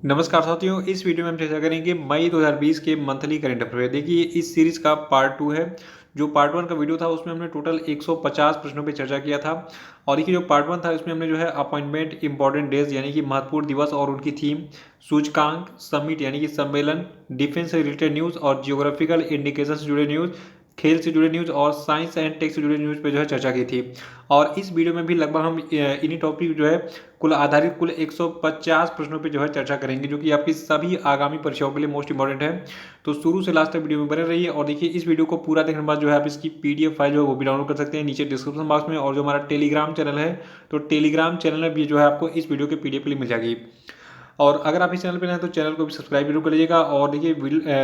नमस्कार साथियों, इस वीडियो में हम चर्चा करेंगे मई 2020 के मंथली करंट अफेयर। देखिए, इस सीरीज़ का पार्ट 2 है। जो पार्ट 1 का वीडियो था उसमें हमने टोटल 150 प्रश्नों पे चर्चा किया था। और देखिए, जो पार्ट 1 था इसमें हमने जो है अपॉइंटमेंट, इंपॉर्टेंट डेज यानी कि महत्वपूर्ण दिवस और उनकी थीम, सूचकांक, समिट यानी कि सम्मेलन, डिफेंस से रिलेटेड न्यूज़ और जियोग्राफिकल इंडिकेशन से जुड़े न्यूज़, खेल से जुड़े न्यूज़ और साइंस एंड टेक से जुड़े न्यूज़ पे जो है चर्चा की थी। और इस वीडियो में भी लगभग हम इन्हीं टॉपिक जो है कुल 150 प्रश्नों पे जो है चर्चा करेंगे, जो कि आपकी सभी आगामी परीक्षाओं के लिए मोस्ट इंपॉर्टेंट है। तो शुरू से लास्ट तक वीडियो में बने रहिए। और देखिए, इस वीडियो को पूरा देखने के बाद जो है आप इसकी पीडीएफ फाइल जो है वो भी डाउनलोड कर सकते हैं नीचे डिस्क्रिप्शन बॉक्स में। और जो हमारा टेलीग्राम चैनल है, तो टेलीग्राम चैनल में भी जो है आपको इस वीडियो के पीडीएफ के लिए मिल जाएगी। और अगर आप इस चैनल पर नए हैं तो चैनल को भी सब्सक्राइब जरूर कर लीजिएगा। और देखिए,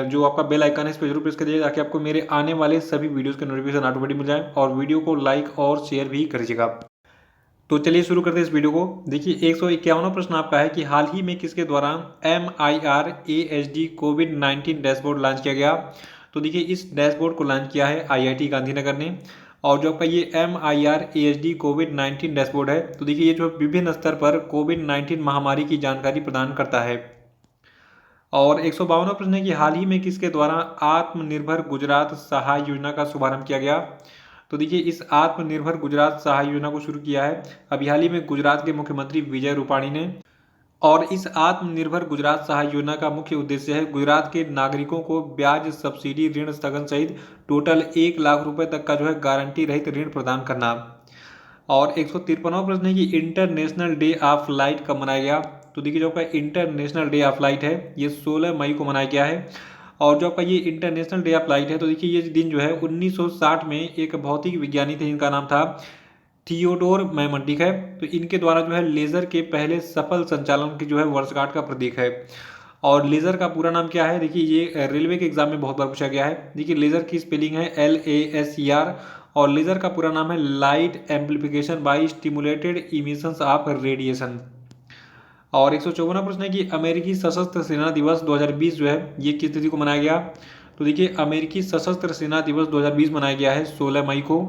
जो आपका बेल आइकन है इस पर जरूर प्रेस कर दीजिएगा ताकि आपको मेरे आने वाले सभी वीडियोज़ के नोटिफिकेशन ऑटोमेटिक मिल जाए। और वीडियो को लाइक और शेयर भी कर दीजिएगा। तो चलिए शुरू करते हैं इस वीडियो को। देखिए, 151वां प्रश्न आपका है कि हाल ही में किसके द्वारा MIR-AHD कोविड-19 डैशबोर्ड लॉन्च किया गया। तो देखिए, इस डैशबोर्ड को लॉन्च किया है IIT गांधीनगर ने। और जो आपका ये MIR-AHD कोविड-19 डैशबोर्ड है, तो देखिए ये जो विभिन्न स्तर पर कोविड-19 महामारी की जानकारी प्रदान करता है। और 152वां प्रश्न है कि हाल ही में किसके द्वारा आत्मनिर्भर गुजरात सहाय योजना का शुभारंभ किया गया। तो देखिए, इस आत्मनिर्भर गुजरात सहाय योजना को शुरू किया है अभी हाल ही में गुजरात के मुख्यमंत्री विजय रूपाणी ने। और इस आत्मनिर्भर गुजरात सहाय योजना का मुख्य उद्देश्य है गुजरात के नागरिकों को ब्याज सब्सिडी ऋण स्थगन सहित टोटल 1 लाख रुपए तक का जो है गारंटी रहित ऋण प्रदान करना। और 153वां प्रश्न है कि इंटरनेशनल डे ऑफ लाइट कब मनाया गया। तो देखिए, जो आपका इंटरनेशनल डे ऑफ लाइट है ये 16 मई को मनाया गया है। और जो आपका ये इंटरनेशनल डे ऑफ लाइट है, तो देखिए ये दिन जो है 1960 में एक भौतिक विज्ञानी थे, इनका नाम था थियोडोर मैमंटिक है। तो इनके द्वारा जो है लेज़र के पहले सफल संचालन की जो है वर्षगांठ का प्रतीक है। और लेज़र का पूरा नाम क्या है, देखिए ये रेलवे के एग्जाम में बहुत बार पूछा गया है। देखिए, लेज़र की स्पेलिंग है LASER। और लेज़र का पूरा नाम है light amplification by stimulated emissions of radiation. और 154वां प्रश्न है कि अमेरिकी सशस्त्र सेना दिवस 2020 जो है ये किस तिथि को मनाया गया। तो देखिए, अमेरिकी सशस्त्र सेना दिवस 2020 मनाया गया है 16 मई को।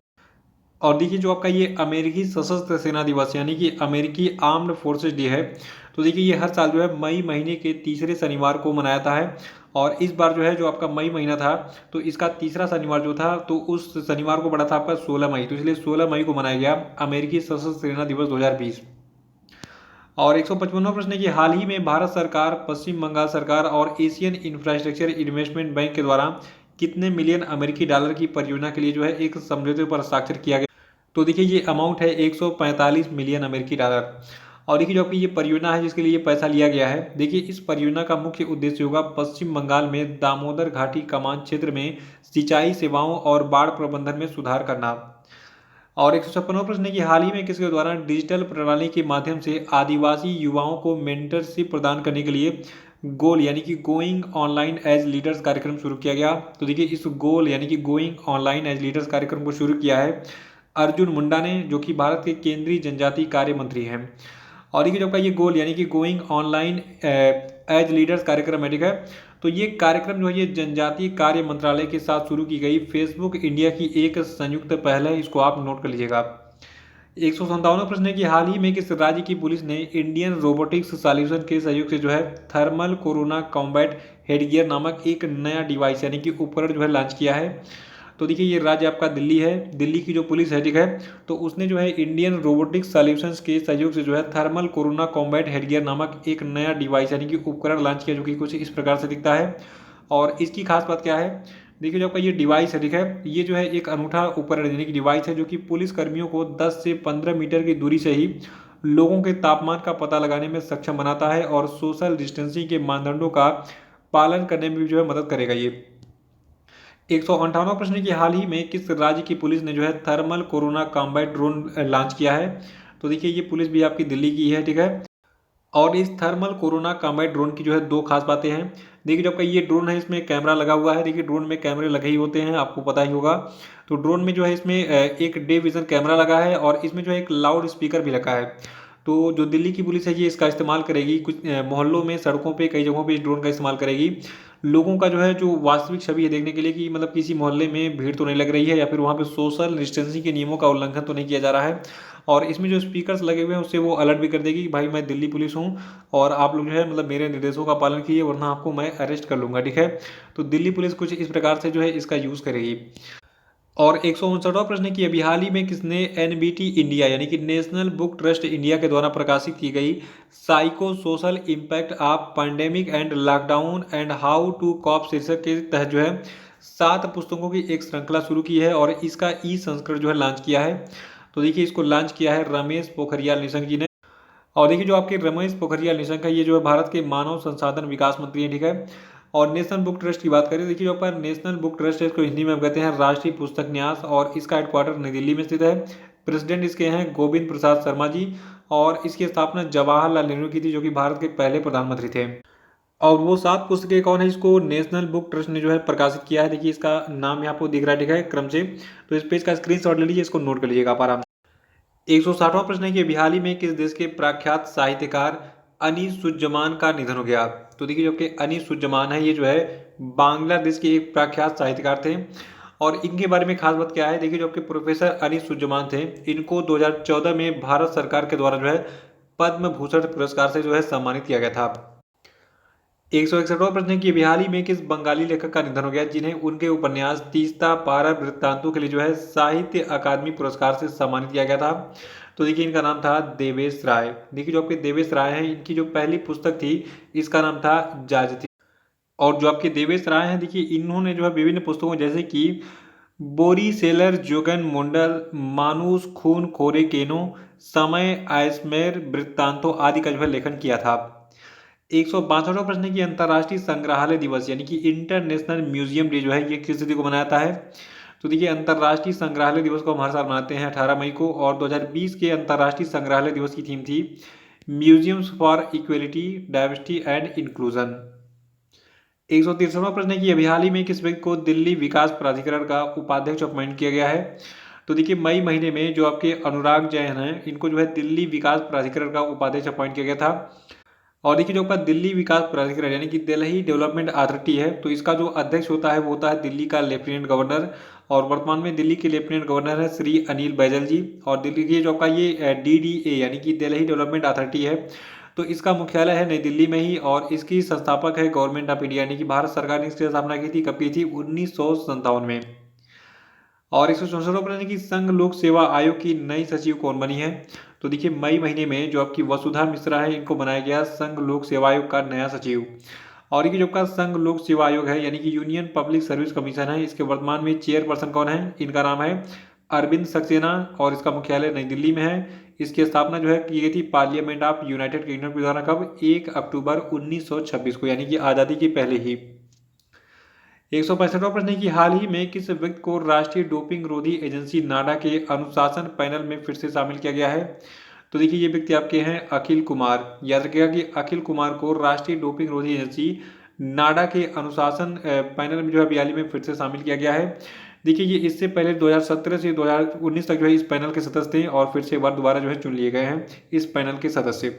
और देखिए, जो आपका ये अमेरिकी सशस्त्र सेना दिवस यानी कि अमेरिकी आर्म्ड फोर्सेस डे है, तो देखिए ये हर साल जो है मई महीने के तीसरे शनिवार को मनाया जाता है। और इस बार जो है जो आपका मई महीना था, तो इसका तीसरा शनिवार जो था, तो उस शनिवार को पड़ा था आपका 16 मई, तो इसलिए 16 मई को मनाया गया अमेरिकी सशस्त्र सेना दिवस 2020। और 155वां प्रश्न है कि हाल ही में भारत सरकार, पश्चिम बंगाल सरकार और एशियन इंफ्रास्ट्रक्चर इन्वेस्टमेंट बैंक के द्वारा कितने मिलियन अमेरिकी डॉलर की परियोजना के लिए जो है एक समझौते पर हस्ताक्षर किया गया। तो देखिए, ये अमाउंट है 145 मिलियन अमेरिकी डॉलर। और देखिए, जो आपकी ये परियोजना है जिसके लिए ये पैसा लिया गया है, देखिए इस परियोजना का मुख्य उद्देश्य होगा पश्चिम बंगाल में दामोदर घाटी कमान क्षेत्र में सिंचाई सेवाओं और बाढ़ प्रबंधन में सुधार करना। और 156वां प्रश्न है कि हाल ही में किसके द्वारा डिजिटल प्रणाली के माध्यम से आदिवासी युवाओं को मेंटरशिप प्रदान करने के लिए गोल यानी कि गोइंग ऑनलाइन एज लीडर्स कार्यक्रम शुरू किया गया। तो देखिए, इस गोल यानी कि गोइंग ऑनलाइन एज लीडर्स कार्यक्रम को शुरू किया है अर्जुन मुंडा ने, जो कि भारत के केंद्रीय जनजातीय कार्य मंत्री हैं। और देखिए, जो आपका ये गोल यानी कि गोइंग ऑनलाइन एज लीडर्स कार्यक्रम है, ठीक है। तो ये कार्यक्रम जो है ये जनजातीय कार्य मंत्रालय के साथ शुरू की गई फेसबुक इंडिया की एक संयुक्त पहल है, इसको आप नोट कर लीजिएगा। 157वां प्रश्न है कि हाल ही में किस राज्य की पुलिस ने इंडियन रोबोटिक्स सॉल्यूशन के सहयोग से जो है थर्मल कोरोना कॉम्बैट हेडगियर नामक एक नया डिवाइस यानी कि उपकरण जो है लॉन्च किया है। तो देखिए, ये राज्य आपका दिल्ली है। दिल्ली की जो पुलिस है, ठीक है, तो उसने जो है इंडियन रोबोटिक्स सॉल्यूशंस के सहयोग से जो है थर्मल कोरोना कॉम्बैट हेडगियर नामक एक नया डिवाइस यानी कि उपकरण लॉन्च किया, जो कि कुछ इस प्रकार से दिखता है। और इसकी खास बात क्या है, देखिए जो आपका ये डिवाइस है, ठीक है, ये जो है एक अनूठा उपकरण यानी कि डिवाइस है जो कि पुलिस कर्मियों को 10 से 15 मीटर की दूरी से ही लोगों के तापमान का पता लगाने में सक्षम बनाता है और सोशल डिस्टेंसिंग के मानदंडों का पालन करने में भी जो है मदद करेगा ये। 158वां प्रश्न है कि हाल ही में किस राज्य की पुलिस ने जो है thermal corona combat drone launch किया है। तो देखिए, ये पुलिस भी आपकी दिल्ली की है, ठीक है। और इस थर्मल कोरोना कॉम्बैट ड्रोन की जो है दो खास बातें हैं। देखिए, जो आपका ये ड्रोन है इसमें कैमरा लगा हुआ है। देखिए, ड्रोन में कैमरे लगे ही होते हैं, आपको पता ही होगा। तो ड्रोन में जो है इसमें एक डे विजन कैमरा लगा है और इसमें जो है एक लाउड स्पीकर भी लगा है। तो जो दिल्ली की पुलिस है ये इसका इस्तेमाल करेगी कुछ मोहल्लों में, सड़कों पे, कई जगहों पे इस ड्रोन का इस्तेमाल करेगी। लोगों का जो है जो वास्तविक छवि है देखने के लिए कि मतलब किसी मोहल्ले में भीड़ तो नहीं लग रही है या फिर वहाँ पे सोशल डिस्टेंसिंग के नियमों का उल्लंघन तो नहीं किया जा रहा है। और इसमें जो स्पीकर्स लगे हुए हैं उससे वो अलर्ट भी कर देगी कि भाई मैं दिल्ली पुलिस हूँ और आप लोग जो है मतलब मेरे निर्देशों का पालन कीजिए वरना आपको मैं अरेस्ट कर लूँगा, ठीक है। तो दिल्ली पुलिस कुछ इस प्रकार से जो है इसका यूज़ करेगी। और 159वां प्रश्न है कि अभी हाल ही में किसने एनबीटी इंडिया यानी कि नेशनल बुक ट्रस्ट इंडिया के द्वारा प्रकाशित की गई psycho social impact of pandemic and lockdown and how to cope शीर्षक के तहत जो है 7 पुस्तकों की एक श्रृंखला शुरू की है और इसका ई संस्करण जो है लॉन्च किया है। तो देखिए इसको लॉन्च किया है रमेश पोखरियाल निशंक जी ने। और देखिए जो आपके रमेश पोखरियाल निशंक है ये जो है भारत के मानव संसाधन विकास मंत्री हैं, ठीक है। और नेशनल बुक ट्रस्ट की बात करें, देखिए जो पर नेशनल बुक ट्रस्ट है इसको हिंदी में हम कहते हैं राष्ट्रीय पुस्तक न्यास और इसका हेडक्वार्टर नई दिल्ली में स्थित है। प्रेसिडेंट इसके हैं गोविंद प्रसाद शर्मा जी और इसकी स्थापना जवाहरलाल नेहरू की थी जो कि भारत के पहले प्रधानमंत्री थे। और वो 7 पुस्तकें कौन है इसको नेशनल बुक ट्रस्ट ने जो है प्रकाशित किया है। देखिए इसका नाम यहाँ पर दिख रहा है, ठीक है, क्रम से। तो इस पेज का स्क्रीनशॉट ले लीजिए, इसको नोट कर लीजिएगा आप आराम से। 160वां प्रश्न है कि अभी हाल ही में किस देश के प्रख्यात साहित्यकार अनीसुज्जमान का निधन हो गया। तो देखिए जो कि अनीसुज्जमान है ये जो है बांग्लादेश के एक प्रख्यात साहित्यकार थे। और इनके बारे में खास बात क्या है, देखिए जो आपके प्रोफेसर अनीसुज्जमान थे इनको 2014 में भारत सरकार के द्वारा जो है पद्म भूषण पुरस्कार से जो है सम्मानित किया गया था। 161वां प्रश्न है कि अभी हाल ही में किस बंगाली लेखक का निधन हो गया जिन्हें उनके उपन्यास तीस्ता पारा वृत्तांतों के लिए जो है साहित्य अकादमी पुरस्कार से सम्मानित किया गया था। तो देखिए इनका नाम था देवेश राय। देखिए जो आपके देवेश राय हैं इनकी जो पहली पुस्तक थी इसका नाम था जाजती। और जो आपके देवेश राय हैं देखिए इन्होंने जो है विभिन्न पुस्तकों जैसे कि बोरी सेलर जोगन मुंडल मानुस खून खोरे केनो समय आयस्मेर वृत्तांतों आदि का जो है लेखन किया था। 162वां प्रश्न है कि अंतर्राष्ट्रीय संग्रहालय दिवस यानी कि इंटरनेशनल म्यूजियम डे जो है ये किस तिथि को मनाता है। तो देखिए अंतर्राष्ट्रीय संग्रहालय दिवस को हम हर साल मनाते हैं 18 मई को और 2020 के अंतर्राष्ट्रीय संग्रहालय दिवस की थीम थी museums for equality diversity and inclusion. 163वां प्रश्न है कि अभी हाल ही में किस व्यक्ति को दिल्ली विकास प्राधिकरण का उपाध्यक्ष अपॉइंट किया गया है। तो देखिए मई महीने में जो आपके अनुराग जैन हैं इनको जो है दिल्ली विकास प्राधिकरण का उपाध्यक्ष अपॉइंट किया गया था। और देखिए जो आपका दिल्ली विकास प्राधिकरण यानी कि दिल्ली डेवलपमेंट अथॉरिटी है तो इसका जो अध्यक्ष होता है वो होता है दिल्ली का लेफ्टिनेंट गवर्नर। और वर्तमान में दिल्ली के लेफ्टिनेंट गवर्नर है श्री अनिल बैजल जी। और दिल्ली की जो आपका ये DDA यानी कि दिल्ली डेवलपमेंट अथॉरिटी है तो इसका मुख्यालय है नई दिल्ली में ही और इसकी संस्थापक है गवर्नमेंट ऑफ इंडिया यानी कि भारत सरकार ने इसकी स्थापना की थी, कब की थी 1957 में। और 164वां प्रश्न है कि संघ लोक सेवा आयोग की नई सचिव कौन बनी है। तो देखिए मई महीने में जो आपकी वसुधा मिश्रा है इनको बनाया गया संघ लोक सेवा आयोग का नया सचिव। और ये जो आपका संघ लोक सेवा आयोग है यानी कि यूनियन पब्लिक सर्विस कमीशन है इसके वर्तमान में चेयरपर्सन कौन है, इनका नाम है अरविंद सक्सेना और इसका मुख्यालय नई दिल्ली में है। इसकी स्थापना जो है की गई थी पार्लियामेंट ऑफ यूनाइटेड किंगडम के द्वारा, कब 1 अक्टूबर 1926 को यानी कि आज़ादी के पहले ही। 165वां प्रश्न है कि हाल ही में किस व्यक्ति को राष्ट्रीय डोपिंग रोधी एजेंसी नाडा के अनुशासन पैनल में फिर से शामिल किया गया है। तो देखिए ये व्यक्ति आपके हैं अखिल कुमार। याद रखिएगा कि अखिल कुमार को राष्ट्रीय डोपिंग रोधी एजेंसी नाडा के अनुशासन पैनल में जो है हाल ही में फिर से शामिल किया गया है। देखिए ये इससे पहले 2017 से 2019 तक जो है इस पैनल के सदस्य थे और फिर से एक बार दोबारा जो है चुन लिए गए हैं इस पैनल के सदस्य।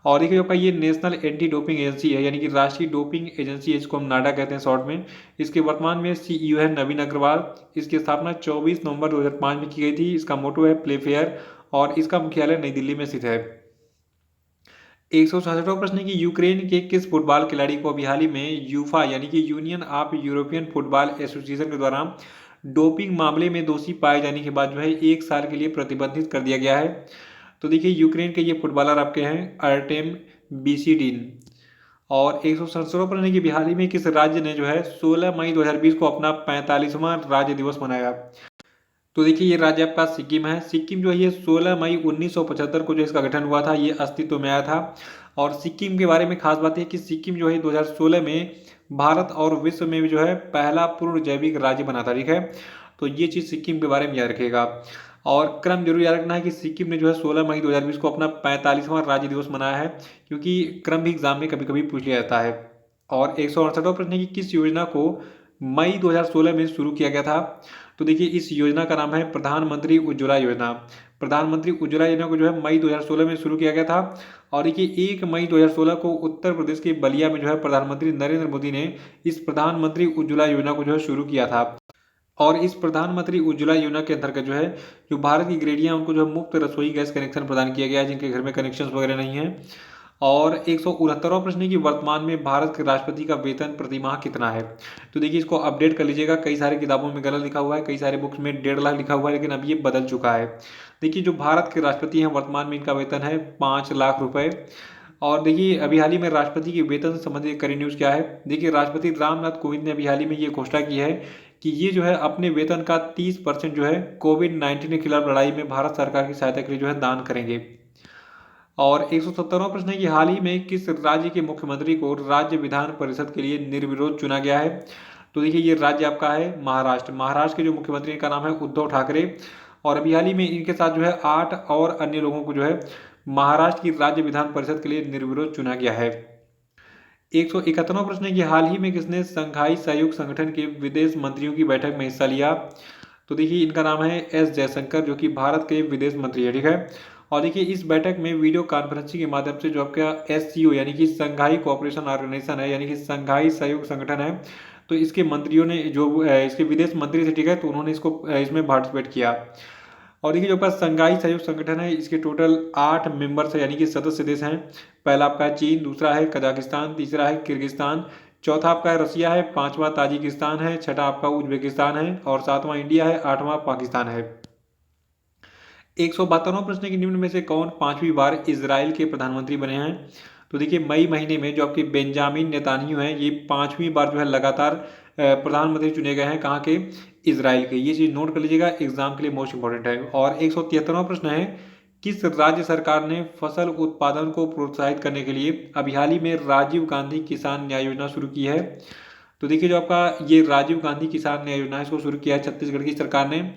और देखिए आपका ये नेशनल एंटी डोपिंग एजेंसी है यानी कि राष्ट्रीय डोपिंग एजेंसी जिसको हम नाडा कहते हैं शॉर्ट में। इसके वर्तमान में CEO है नवीन अग्रवाल। इसकी स्थापना 24 नवंबर 2005 में की गई थी। इसका मोटो है प्ले फेयर और इसका मुख्यालय नई दिल्ली में स्थित है। 166वां प्रश्न है कि यूक्रेन के किस फुटबॉल खिलाड़ी को अभी हाल ही में यूफा यानी कि union of European football association के द्वारा डोपिंग मामले में दोषी पाए जाने के बाद जो है 1 साल के लिए प्रतिबंधित कर दिया गया है। तो देखिए यूक्रेन के ये फुटबॉलर आपके हैं अर्टेम बिसिडिन। और 167वां प्रश्न है कि हाल ही में किस राज्य ने जो है 16 मई 2020 को अपना 45वां राज्य दिवस मनाया। तो देखिए ये राज्य आपका सिक्किम है। सिक्किम जो है ये 16 मई 1975 को जो इसका गठन हुआ था ये अस्तित्व में आया था। और सिक्किम के बारे में खास बात है कि सिक्किम जो है 2016 में भारत और विश्व में भी जो है पहला पूर्ण जैविक राज्य बना था, ठीक है। तो ये चीज़ सिक्किम के बारे में याद रखिएगा। और क्रम जरूर याद रखना है कि सिक्किम ने जो है 16 मई 2020 को अपना 45वां राज्य दिवस मनाया है क्योंकि क्रम भी एग्जाम में कभी कभी पूछ लिया जाता है। और 168वां प्रश्न है कि किस योजना को मई 2016 में शुरू किया गया था। तो देखिए इस योजना का नाम है प्रधानमंत्री उज्ज्वला योजना। प्रधानमंत्री उज्ज्वला योजना को जो है मई 2016 में शुरू किया गया था। और देखिए 1 मई 2016 को उत्तर प्रदेश के बलिया में जो है प्रधानमंत्री नरेंद्र मोदी ने इस प्रधानमंत्री उज्ज्वला योजना को जो है शुरू किया था। और इस प्रधानमंत्री उज्ज्वला योजना के अंतर्गत जो है जो भारत की गृहिणियां उनको जो है मुफ्त रसोई गैस कनेक्शन प्रदान किया गया है जिनके घर में कनेक्शन वगैरह नहीं है। और 169वां प्रश्न है कि वर्तमान में भारत के राष्ट्रपति का वेतन प्रतिमाह कितना है। तो देखिए इसको अपडेट कर लीजिएगा, कई सारे किताबों में गलत लिखा हुआ है, कई सारे बुक्स में 1.5 लाख लिखा हुआ है, लेकिन अब ये बदल चुका है। देखिए जो भारत के राष्ट्रपति हैं वर्तमान में इनका वेतन है 5 लाख रुपए। और देखिए अभी हाल ही में राष्ट्रपति के वेतन से संबंधित करी न्यूज़ क्या है। देखिए राष्ट्रपति रामनाथ कोविंद ने अभी हाल ही में ये घोषणा की है कि ये जो है अपने वेतन का 30% जो है कोविड-19 के खिलाफ लड़ाई में भारत सरकार की सहायता के लिए जो है दान करेंगे। और 170वां प्रश्न है कि हाल ही में किस राज्य के मुख्यमंत्री को राज्य विधान परिषद के लिए निर्विरोध चुना गया है। तो देखिए ये राज्य आपका है महाराष्ट्र। महाराष्ट्र के जो मुख्यमंत्री का नाम है उद्धव ठाकरे। और अभी हाल ही में इनके साथ जो है 8 और अन्य लोगों को जो है महाराष्ट्र की राज्य विधान परिषद के लिए निर्विरोध चुना गया है। 171वां प्रश्न है कि हाल ही में किसने संघाई सहयोग संगठन के विदेश मंत्रियों की बैठक में हिस्सा लिया। तो देखिए इनका नाम है एस जयशंकर, जो कि भारत के विदेश मंत्री है, ठीक है। और देखिए इस बैठक में वीडियो कॉन्फ्रेंसिंग के माध्यम से जो आपका SCO यानी कि संघाई कोऑपरेशन ऑर्गेनाइजेशन है, यानी कि संघाई सहयोग संगठन है, तो इसके मंत्रियों ने जो इसके विदेश मंत्री थे, ठीक है, तो उन्होंने इसको इसमें पार्टिसिपेट किया। और देखिए जो आपका संघाई सहयोग संगठन है इसके टोटल 8 मेंबर्स है, यानी कि सदस्य देश हैं। पहला आपका है चीन, दूसरा है कजाकिस्तान, तीसरा है किर्गिस्तान, चौथा आपका है रसिया है, पांचवा ताजिकिस्तान है, छठा आपका उज्बेकिस्तान है और सातवां इंडिया है, आठवां पाकिस्तान है। 172वां प्रश्न है कि निम्न में से कौन 5वीं बार इजराइल के प्रधानमंत्री बने हैं। तो देखिए मई महीने में जो आपके बेंजामिन नेतान्याहू हैं ये 5वीं बार जो है लगातार प्रधानमंत्री चुने गए हैं, कहाँ के, इजराइल के। ये चीज़ नोट कर लीजिएगा, एग्जाम के लिए मोस्ट इंपॉर्टेंट है। और 173वां प्रश्न है किस राज्य सरकार ने फसल उत्पादन को प्रोत्साहित करने के लिए अभी हाल ही में राजीव गांधी किसान न्याय योजना शुरू की है। तो देखिए जो आपका ये राजीव गांधी किसान न्याय योजना है इसको शुरू किया है छत्तीसगढ़ की सरकार ने।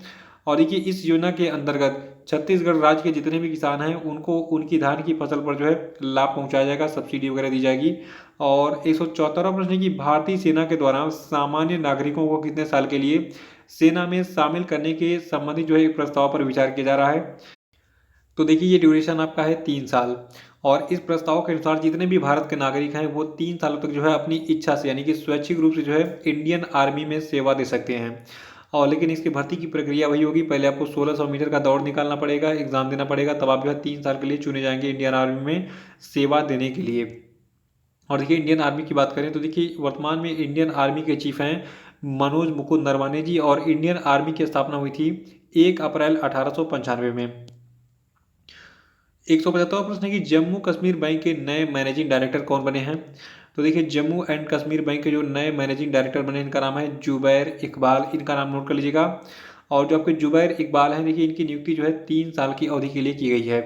और देखिए इस योजना के अंतर्गत छत्तीसगढ़ राज्य के जितने भी किसान हैं उनको उनकी धान की फसल पर जो है लाभ पहुंचाया जाएगा, सब्सिडी वगैरह दी जाएगी। और 174वां प्रश्न है कि भारतीय सेना के द्वारा सामान्य नागरिकों को कितने साल के लिए सेना में शामिल करने के संबंधित जो है एक प्रस्ताव पर विचार किया जा रहा है। तो देखिए ये ड्यूरेशन आपका है 3 साल। और इस प्रस्ताव के अनुसार जितने भी भारत के नागरिक हैं वो 3 सालों तक जो है अपनी इच्छा से यानी कि स्वैच्छिक रूप से जो है इंडियन आर्मी में सेवा दे सकते हैं। और लेकिन इसकी भर्ती की प्रक्रिया वही होगी, पहले आपको 1600 मीटर का दौड़ निकालना पड़ेगा, एग्जाम देना पड़ेगा, तब आप जो है 3 साल के लिए चुने जाएंगे इंडियन आर्मी में सेवा देने के लिए। और देखिए इंडियन आर्मी की बात करें तो देखिए वर्तमान में इंडियन आर्मी के चीफ हैं मनोज मुकुंद नरवाने जी। और इंडियन आर्मी की स्थापना हुई थी 1 अप्रैल 1895 में। 175वां प्रश्न है कि जम्मू कश्मीर बैंक के नए मैनेजिंग डायरेक्टर कौन बने हैं। तो देखिए जम्मू एंड कश्मीर बैंक के जो नए मैनेजिंग डायरेक्टर बने इनका नाम है जुबैर इकबाल, इनका नाम नोट कर लीजिएगा। और जो आपके जुबैर इकबाल हैं देखिए इनकी नियुक्ति जो है 3 साल की अवधि के लिए की गई है।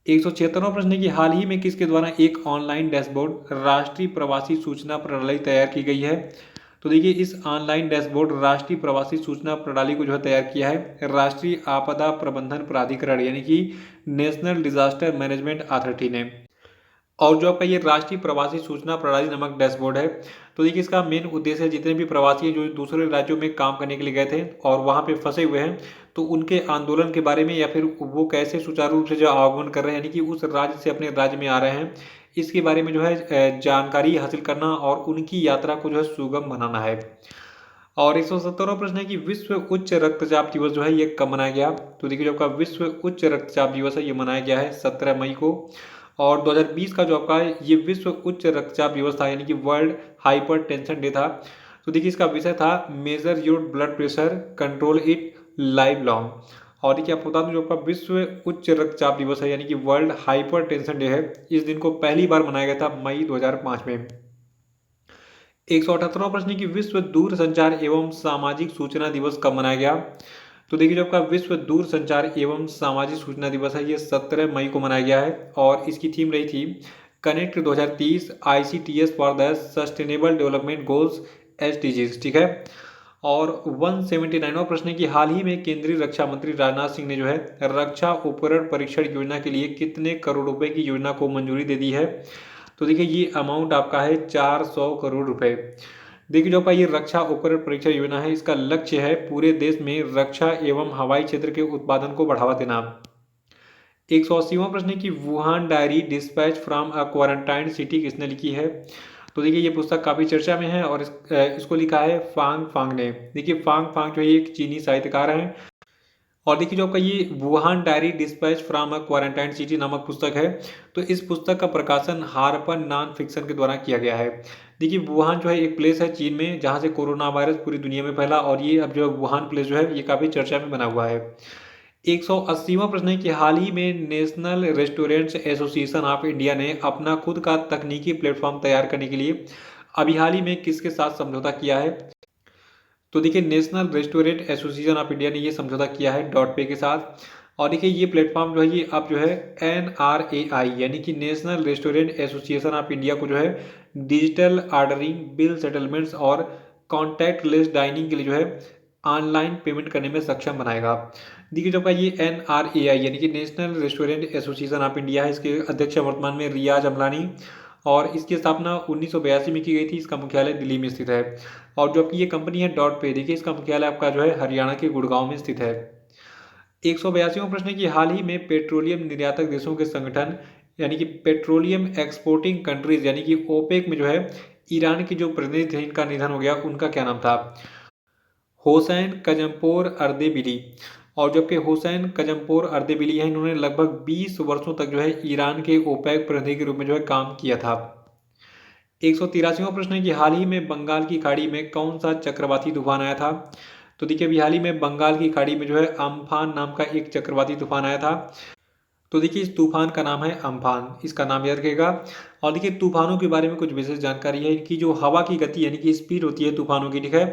176वां प्रश्न है कि हाल ही में किसके द्वारा एक ऑनलाइन डैशबोर्ड राष्ट्रीय प्रवासी सूचना प्रणाली तैयार की गई है। तो देखिए इस ऑनलाइन डैशबोर्ड राष्ट्रीय प्रवासी सूचना प्रणाली को जो है तैयार किया है राष्ट्रीय आपदा प्रबंधन प्राधिकरण यानी कि नेशनल डिजास्टर मैनेजमेंट अथॉरिटी ने। और जो आपका ये राष्ट्रीय प्रवासी सूचना प्रणाली नामक डैशबोर्ड है, तो देखिए इसका मेन उद्देश्य है जितने भी प्रवासी हैं जो दूसरे राज्यों में काम करने के लिए गए थे और वहाँ पे फंसे हुए हैं, तो उनके आंदोलन के बारे में या फिर वो कैसे सुचारू रूप से जो आवागमन कर रहे हैं यानी कि उस राज्य से अपने राज्य में आ रहे हैं, इसके बारे में जो है जानकारी हासिल करना और उनकी यात्रा को जो है सुगम बनाना है। और 170वां प्रश्न है कि विश्व उच्च रक्तचाप दिवस जो है ये कब मनाया गया। तो देखिए जो आपका विश्व उच्च रक्तचाप दिवस है ये मनाया गया है 17 मई को। और 2020 का जो आपका ये विश्व उच्च रक्तचाप दिवस था यानी कि वर्ल्ड हाइपर टेंशन डे था। तो देखिए इसका विषय था major your blood pressure, control it, live long. और देखिए आपको बता दूं जो आपका विश्व उच्च रक्तचाप दिवस है यानी कि वर्ल्ड हाइपर टेंशन डे है, इस दिन को पहली बार मनाया गया था मई 2005 में। 178वां प्रश्न है कि विश्व दूर संचार एवं सामाजिक सूचना दिवस कब मनाया गया। तो देखिए जो आपका विश्व दूर संचार एवं सामाजिक सूचना दिवस है ये 17 मई को मनाया गया है। और इसकी थीम रही थी connect 2030 ICTS for the sustainable development goals SDGs, ठीक है। और 179वां प्रश्न है कि हाल ही में केंद्रीय रक्षा मंत्री राजनाथ सिंह ने जो है रक्षा उपकरण परीक्षण योजना के लिए कितने करोड़ रुपए की योजना को मंजूरी दे दी है। तो देखिए ये अमाउंट आपका है 400 करोड़ रुपए। देखिए जो आपका ये रक्षा उपकरण परीक्षण योजना है, इसका लक्ष्य है पूरे देश में रक्षा एवं हवाई क्षेत्र के उत्पादन को बढ़ावा देना। 180वां प्रश्न है कि Wuhan diary dispatch from a quarantine city किसने लिखी है? तो देखिए ये पुस्तक काफ़ी चर्चा में है और इसको लिखा है फांग फांग ने। देखिए फांग फांग जो है एक चीनी साहित्यकार हैं। और देखिए जो आपका ये Wuhan diary dispatch from a quarantine city नामक पुस्तक है, तो इस पुस्तक का प्रकाशन हार्पर नॉन फिक्शन के द्वारा किया गया है। देखिए वुहान जो है एक प्लेस है चीन में जहाँ से कोरोना वायरस पूरी दुनिया में फैला, और ये अब जो वुहान प्लेस जो है ये काफ़ी चर्चा में बना हुआ है। 180वां प्रश्न है कि हाल ही में national restaurants association of India ने अपना खुद का तकनीकी प्लेटफॉर्म तैयार करने के लिए अभी हाल ही में किसके साथ समझौता किया है? तो देखिए national restaurant association of India ने ये समझौता किया है डॉट पे के साथ। और देखिए ये प्लेटफॉर्म जो है ये अब जो है NRAI यानी कि national restaurant association of India को जो है डिजिटल ऑर्डरिंग, बिल सेटलमेंट्स और कॉन्टैक्टलेस डाइनिंग के लिए जो है ऑनलाइन पेमेंट करने में सक्षम बनाएगा। देखिए जो आपका ये NRAI यानी कि national restaurant association of India है, इसके अध्यक्ष वर्तमान में रियाज अमलानी, और इसकी स्थापना 1982 में की गई थी। इसका मुख्यालय दिल्ली में स्थित है। और जो आपकी ये कंपनी है डॉट पे, देखिए इसका मुख्यालय आपका जो है हरियाणा के गुड़गांव में स्थित है। 182वां प्रश्न है कि हाल ही में पेट्रोलियम निर्यातक देशों के संगठन यानी कि पेट्रोलियम एक्सपोर्टिंग कंट्रीज यानी कि ओपेक में जो है ईरान की जो प्रतिनिधि थे इनका निधन हो गया, उनका क्या नाम था? हुसैन कजमपोर अर्देबिली। और जबकि हुसैन कजमपोर अर्देबिली है, इन्होंने लगभग 20 वर्षों तक जो है ईरान के ओपेक प्रतिनिधि के रूप में जो है काम किया था। 183वां प्रश्न है कि हाल ही में बंगाल की खाड़ी में कौन सा चक्रवाती तूफान आया था? तो देखिए अभी हाल ही में बंगाल की खाड़ी में जो है अम्फान नाम का एक चक्रवाती तूफान आया था। तो देखिए इस तूफान का नाम है अम्फान, इसका नाम याद रखिएगा। और देखिए तूफानों के बारे में कुछ विशेष जानकारी है कि जो हवा की गति यानी कि स्पीड होती है तूफानों की, ठीक है,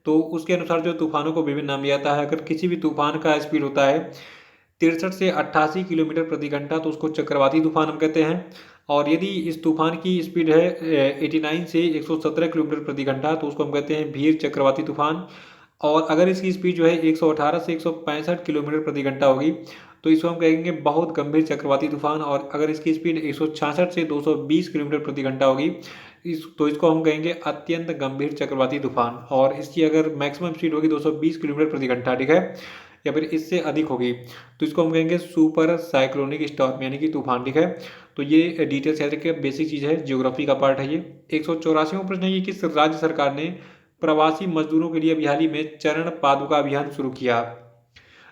तो उसके अनुसार जो तूफानों को विभिन्न नाम दिया जाता है। अगर किसी भी तूफान का स्पीड होता है 63 से 88 किलोमीटर प्रति घंटा तो उसको चक्रवाती तूफान हम कहते हैं। और यदि इस तूफान की स्पीड है 89 से 117 किलोमीटर प्रति घंटा तो उसको हम कहते हैं भीर चक्रवाती तूफान। और अगर इसकी स्पीड जो है 118 से 165 किलोमीटर प्रति घंटा होगी तो इसको हम कहेंगे बहुत गंभीर चक्रवाती तूफान। और अगर इसकी स्पीड 166 से 220 किलोमीटर प्रति घंटा होगी तो इसको हम कहेंगे अत्यंत गंभीर चक्रवाती तूफान। और इसकी अगर मैक्सिमम स्पीड होगी 220 किलोमीटर प्रति घंटा, ठीक है, या फिर इससे अधिक होगी तो इसको हम कहेंगे सुपर साइक्लोनिक स्टॉर्म यानी कि तूफान, ठीक है। तो ये डिटेल्स याद रखिए, बेसिक चीज़ है, जियोग्राफी का पार्ट है ये। 184वां प्रश्न है, ये किस राज्य सरकार ने प्रवासी मजदूरों के लिए अभी हाल ही में चरण पादुका अभियान शुरू किया?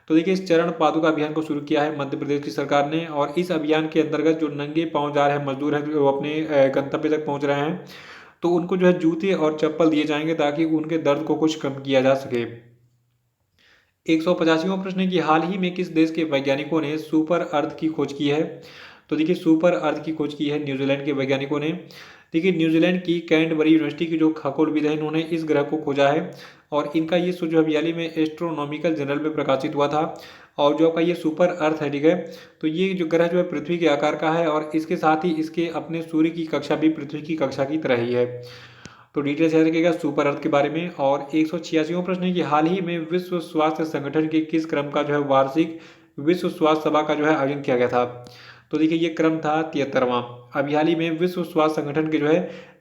तो देखिए इस चरण पादुका अभियान को शुरू किया है मध्य प्रदेश की सरकार ने। और इस अभियान के अंतर्गत जो नंगे पांव जा रहे मजदूर हैं जो अपने गंतव्य तक पहुंच रहे हैं तो उनको जो है जूते और चप्पल दिए जाएंगे ताकि उनके दर्द को कुछ कम किया जा सके। 185वां प्रश्न है कि हाल ही में किस देश के वैज्ञानिकों ने सुपर अर्थ की खोज की है? तो देखिए सुपर अर्थ की खोज की है न्यूजीलैंड के वैज्ञानिकों ने। देखिए न्यूजीलैंड की कैंटबरी यूनिवर्सिटी की जो खगोलविद है इन्होंने इस ग्रह को खोजा है। और इनका ये शोध जो हाल ही में एस्ट्रोनॉमिकल जर्नल में प्रकाशित हुआ था। और जो आपका ये सुपर अर्थ है, ठीक है, तो ये जो ग्रह जो है पृथ्वी के आकार का है और इसके साथ ही इसके अपने सूर्य की कक्षा भी पृथ्वी की कक्षा की तरह ही है। तो डिटेल्स याद रखिएगा सुपर अर्थ के बारे में। और 186वां प्रश्न है कि हाल ही में विश्व स्वास्थ्य संगठन के किस क्रम का जो है वार्षिक विश्व स्वास्थ्य सभा का जो है आयोजन किया गया था? तो देखिए ये क्रम था 73वां। अभी हाल ही में विश्व स्वास्थ्य संगठन के जो है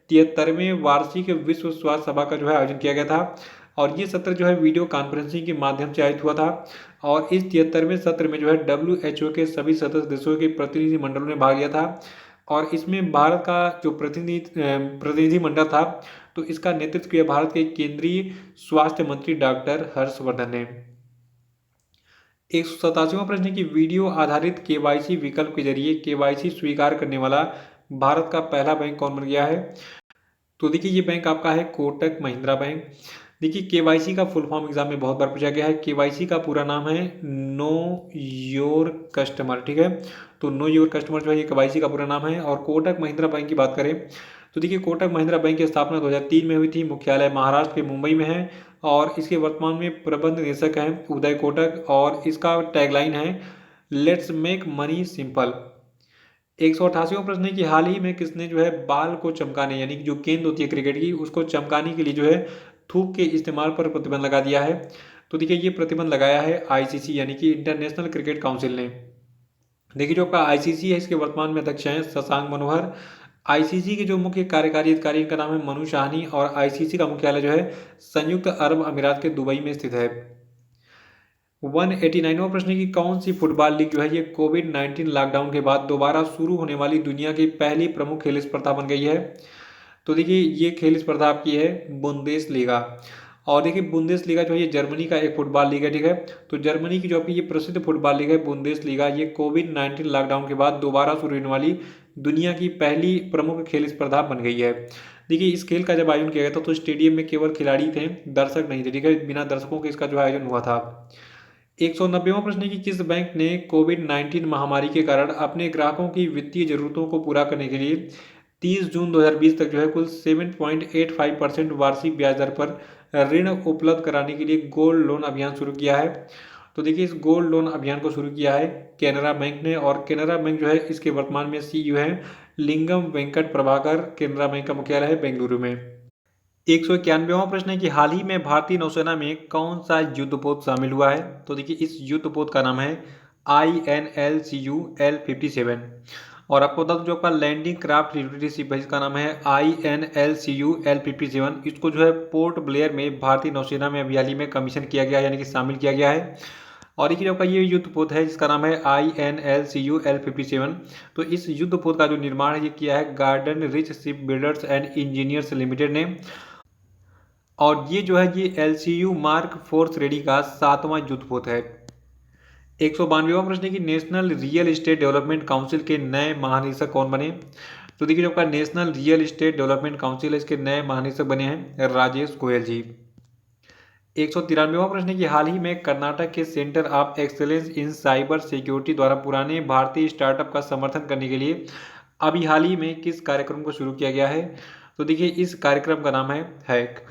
73वें वार्षिक विश्व स्वास्थ्य सभा का जो है आयोजन किया गया था। और ये सत्र जो है वीडियो कॉन्फ्रेंसिंग के माध्यम से आयोजित हुआ था। और इस 73वें सत्र में जो है WHO के सभी सदस्य देशों के प्रतिनिधि मंडलों ने भाग लिया था। और इसमें भारत का जो प्रतिनिधि मंडल था तो इसका नेतृत्व किया भारत के केंद्रीय स्वास्थ्य मंत्री डॉक्टर हर्षवर्धन ने। 187वां प्रश्न है कि वीडियो आधारित केवाईसी विकल्प के जरिए केवाईसी स्वीकार करने वाला भारत का पहला बैंक कौन बन गया है? तो देखिए ये बैंक आपका है कोटक महिंद्रा बैंक। देखिए केवाईसी का फुल फॉर्म एग्जाम में बहुत बार पूछा गया है। केवाईसी का पूरा नाम है नो योर कस्टमर, ठीक है, तो नो योर कस्टमर जो है ये केवाईसी का पूरा नाम है। और कोटक महिंद्रा बैंक की बात करें तो देखिए कोटक महिंद्रा बैंक की स्थापना 2003 में हुई थी। मुख्यालय महाराष्ट्र के मुंबई में है। और इसके वर्तमान में प्रबंध निदेशक हैं उदय कोटक। और इसका टैगलाइन है लेट्स मेक मनी सिंपल। 188वां प्रश्न है कि हाल ही में किसने जो है बाल को चमकाने यानी कि जो गेंद होती है क्रिकेट की उसको चमकाने के लिए जो है थूक के इस्तेमाल पर प्रतिबंध लगा दिया है? तो देखिए ये प्रतिबंध लगाया है ICC यानी कि इंटरनेशनल क्रिकेट काउंसिल ने। देखिए जो आपका ICC है इसके वर्तमान में अध्यक्ष हैं शशांक मनोहर। आईसीसी के जो मुख्य कार्यकारी अधिकारी इनका नाम है मनु शाहनी और आईसीसी का मुख्यालय जो है संयुक्त अरब अमीरात के दुबई में स्थित है। 189वां प्रश्न है कि कौन सी फुटबॉल लीग जो है ये कोविड-19 लॉकडाउन के बाद दोबारा शुरू होने वाली दुनिया की पहली प्रमुख खेल स्पर्धा बन गई है। तो देखिए ये खेल स्पर्धा आपकी है बुंदेसलीगा। और देखिए बुंदेसलीगा जो है ये जर्मनी का एक फुटबॉल लीग है, ठीक है। तो जर्मनी की जो आपकी ये प्रसिद्ध फुटबॉल लीग है बुंदेसलीगा, ये कोविड-19 लॉकडाउन के बाद दोबारा शुरू होने वाली दुनिया की पहली प्रमुख खेल स्पर्धा बन गई है। देखिए इस खेल का जब आयोजन किया गया था तो स्टेडियम में केवल खिलाड़ी थे, दर्शक नहीं थे, ठीक है। बिना दर्शकों के इसका जो आयोजन हुआ था। 190वां प्रश्न है कि किस बैंक ने कोविड-19 महामारी के कारण अपने ग्राहकों की वित्तीय जरूरतों को पूरा करने के लिए 30 जून 2020 तक जो है कुल 7.85% वार्षिक ब्याज दर पर ऋण उपलब्ध कराने के लिए गोल्ड लोन अभियान शुरू किया है। तो देखिए इस गोल्ड लोन अभियान को शुरू किया है कैनरा बैंक ने, और कैनरा बैंक जो है इसके वर्तमान में सीईओ है लिंगम वेंकट प्रभाकर। कैनरा बैंक का मुख्यालय है बेंगलुरु में। 191वां प्रश्न है कि हाल ही में भारतीय नौसेना में कौन सा युद्धपोत शामिल हुआ है। तो देखिए इस युद्धपोत का नाम है INLCU-L57। और आपको बता दूं जो आपका लैंडिंग क्राफ्ट यूटिलिटी शिप है इसका नाम है INLCU-L57। इसको जो है पोर्ट ब्लेयर में भारतीय नौसेना में अभी हाल ही में कमीशन किया गया है, यानी कि शामिल किया गया है। और देखिए आपका ये युद्धपोत है जिसका नाम है INLCU-L57। तो इस युद्धपोत का जो निर्माण है ये किया है garden rich ship builders and engineers limited ने। और ये जो है ये LCU मार्क फोर्स रेडी का 7वां युद्धपोत है। 192वां प्रश्न है कि national real estate development council के नए महानिदेशक कौन बने। तो देखिए जो आपका national real estate development council है इसके नए महानिदेशक बने हैं राजेश गोयल जी। 193वां प्रश्न है कि हाल ही में कर्नाटक के centre of excellence in cyber security द्वारा पुराने भारतीय स्टार्टअप का समर्थन करने के लिए अभी हाल ही में किस कार्यक्रम को शुरू किया गया है। तो देखिए इस कार्यक्रम का नाम है हैक।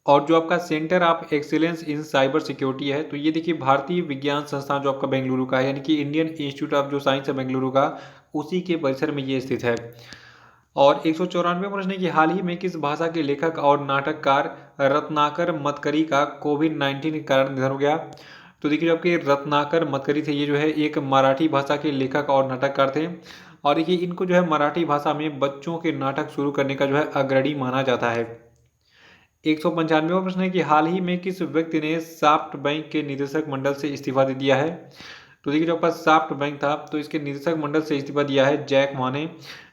और जो आपका centre of excellence in cyber security है तो ये देखिए भारतीय विज्ञान संस्थान जो आपका बेंगलुरु का है, यानी कि इंडियन इंस्टीट्यूट ऑफ जो साइंस है बेंगलुरु का, उसी के परिसर में ये स्थित है। और 194वां प्रश्न है कि हाल ही में किस भाषा के लेखक और नाटककार रत्नाकर मतकरी का कोविड-19 के कारण निधन हो गया। तो देखिए जो आपके रत्नाकर मतकरी थे ये जो है एक मराठी भाषा के लेखक और नाटककार थे। और देखिए इनको जो है मराठी भाषा में बच्चों के नाटक शुरू करने का जो है अग्रणी माना जाता है। 195वां प्रश्न है कि हाल ही में किस व्यक्ति ने साफ्ट बैंक के निदेशक मंडल से इस्तीफा दे दिया है। तो देखिए जो आपका साफ्ट बैंक था तो इसके निदेशक मंडल से इस्तीफा दिया है जैक मा ने।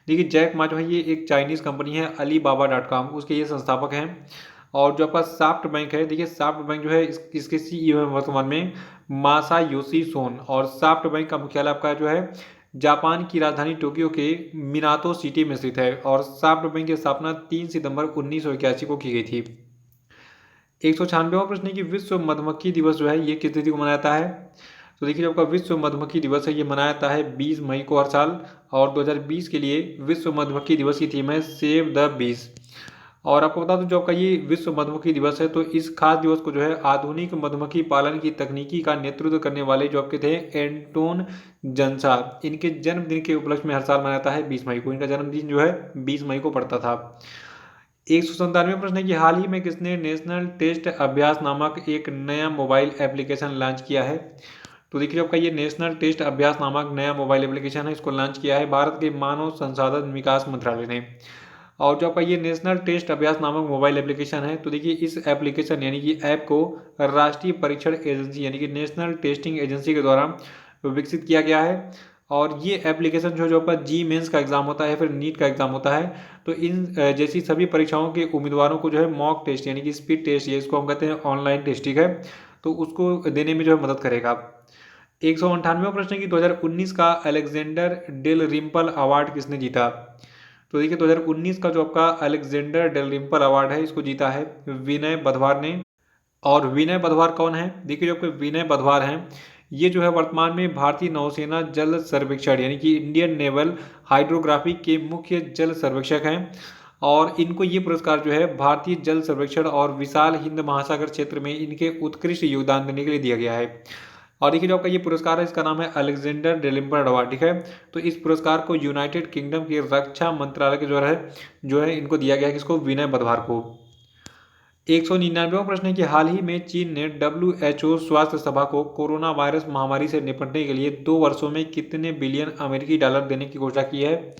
देखिए जैक मा जो है ये एक चाइनीज़ कंपनी है Alibaba.com, उसके ये संस्थापक हैं। और जो आपका साफ्ट बैंक है, देखिए साफ्ट बैंक जो है इसके सीईओ है वर्तमान में मासायोशी सोन। और साफ्ट बैंक का मुख्यालय आपका जो है जापान की राजधानी टोक्यो के मिनातो सिटी में स्थित है। और साफ्ट बैंक की स्थापना 3 सितंबर 1981 को की गई थी। 196वां प्रश्न है कि विश्व मधुमक्खी दिवस जो है ये किस तिथि को मनाया जाता है। तो देखिए आपका विश्व मधुमक्खी दिवस है ये मनाया जाता है 20 मई को हर साल। और 2020 के लिए विश्व मधुमक्खी दिवस की थीम है सेव द बीस। और आपको बता दूं जो आपका ये विश्व मधुमक्खी दिवस है तो इस खास दिवस को जो है आधुनिक मधुमक्खी पालन की तकनीकी का नेतृत्व करने वाले जो आपके थे एंटोन जंसा, इनके जन्मदिन के उपलक्ष्य में हर साल मनाया जाता है 20 मई को। इनका जन्मदिन जो है 20 मई को पड़ता था। 197वां प्रश्न है कि हाल ही में किसने नेशनल टेस्ट अभ्यास नामक एक नया मोबाइल एप्लीकेशन लॉन्च किया है। तो देखिए आपका ये नेशनल टेस्ट अभ्यास नामक नया मोबाइल एप्लीकेशन है, इसको लॉन्च किया है भारत के मानव संसाधन विकास मंत्रालय ने। और जो आपका ये नेशनल टेस्ट अभ्यास नामक मोबाइल एप्लीकेशन है तो देखिए इस एप्लीकेशन यानी कि ऐप को राष्ट्रीय परीक्षण एजेंसी यानी कि नेशनल टेस्टिंग एजेंसी के द्वारा विकसित किया गया है। और ये एप्लीकेशन जो आपका जी मेंस का एग्जाम होता है फिर नीट का एग्जाम होता है तो इन जैसी सभी परीक्षाओं के उम्मीदवारों को जो है मॉक टेस्ट यानी कि स्पीड टेस्ट, ये इसको हम कहते हैं ऑनलाइन टेस्टिंग है, तो उसको देने में जो है मदद करेगा। 198वां प्रश्न है कि 2019 का अलेक्जेंडर डेल रिम्पल अवार्ड किसने जीता। तो देखिए 2019 का जो आपका अलेक्जेंडर डेल रिम्पल अवार्ड है इसको जीता है विनय बधवार ने। और विनय बधवार कौन है। देखिए जो आपके विनय बधवार हैं ये जो है वर्तमान में भारतीय नौसेना जल सर्वेक्षण यानी कि इंडियन नेवल हाइड्रोग्राफी के मुख्य जल सर्वेक्षक हैं। और इनको ये पुरस्कार जो है भारतीय जल सर्वेक्षण और विशाल हिंद महासागर क्षेत्र में इनके उत्कृष्ट योगदान देने के लिए दिया गया है। और देखिए जो आपका ये पुरस्कार है इसका नाम है अलेक्जेंडर डेलिम्बर्ड अवार्ड, ठीक है। तो इस पुरस्कार को यूनाइटेड किंगडम के रक्षा मंत्रालय के द्वारा जो है इनको दिया गया है, किसको, विनय बधवार को। 199वां प्रश्न है कि हाल ही में चीन ने WHO स्वास्थ्य सभा को कोरोना वायरस महामारी से निपटने के लिए 2 वर्षों में कितने बिलियन अमेरिकी डॉलर देने की घोषणा की है।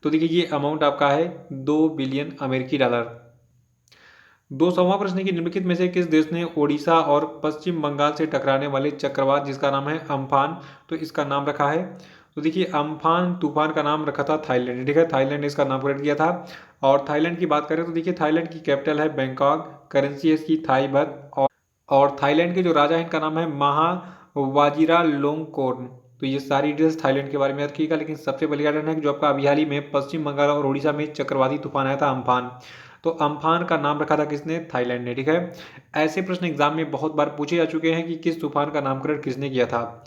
तो देखिए ये अमाउंट आपका है 2 बिलियन अमेरिकी डॉलर। 200वां प्रश्न है कि निम्नलिखित में से किस देश ने ओडिशा और पश्चिम बंगाल से टकराने वाले चक्रवात जिसका नाम है अम्फान, तो इसका नाम रखा है। तो देखिए अम्फान तूफान का नाम रखा था थाईलैंड, ठीक है, थाईलैंड ने इसका नामकरण किया था। और थाईलैंड की बात करें तो देखिए थाईलैंड की कैपिटल है बैंकॉक, करेंसी है इसकी थाई बात। और थाईलैंड के जो राजा हैं इनका नाम है महा वाजिरालोंगकोर्न। तो ये सारी डिटेल्स थाईलैंड के बारे में याद रखिएगा। लेकिन सबसे पहले याद रखना है कि जो आपका अभी हाल ही में पश्चिम बंगाल और उड़ीसा में चक्रवाती तूफान आया था अम्फान, तो अम्फान का नाम रखा था किसने? थाईलैंड ने, ठीक है। ऐसे प्रश्न एग्जाम में बहुत बार पूछे जा चुके हैं कि किस तूफान का नामकरण किसने किया था।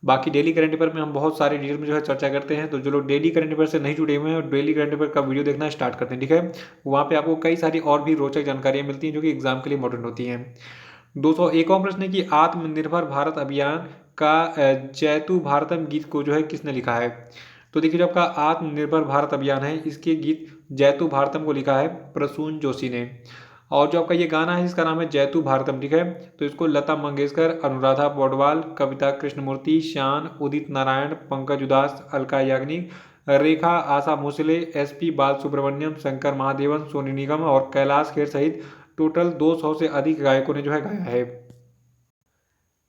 बाकी डेली करंट अफेयर में हम बहुत सारे डिटेल में जो है चर्चा करते हैं, तो जो लोग डेली करंट अफेयर से नहीं जुड़े हुए हैं और डेली करंट अफेयर का वीडियो देखना स्टार्ट करते हैं, ठीक है, वहाँ पे आपको कई सारी और भी रोचक जानकारियां मिलती हैं जो कि एग्जाम के लिए इंपॉर्टेंट होती हैं। 201वां प्रश्न है कि आत्मनिर्भर भारत अभियान का जैतु भारतम गीत को जो है किसने लिखा है? तो देखिए जो आपका आत्मनिर्भर भारत अभियान है इसके गीत जैतु भारतम को लिखा है प्रसून जोशी ने। और जो आपका ये गाना है इसका नाम है जैतु भारतम, ठीक है। तो इसको लता मंगेशकर, अनुराधा पौडवाल, कविता कृष्णमूर्ति, शान, उदित नारायण, पंकज उदास, अलका याग्निक, रेखा आशा भोसले, एसपी बालसुब्रमण्यम, शंकर महादेवन, सोनी निगम और कैलाश खेर सहित टोटल 200 से अधिक गायकों ने जो है गाया है।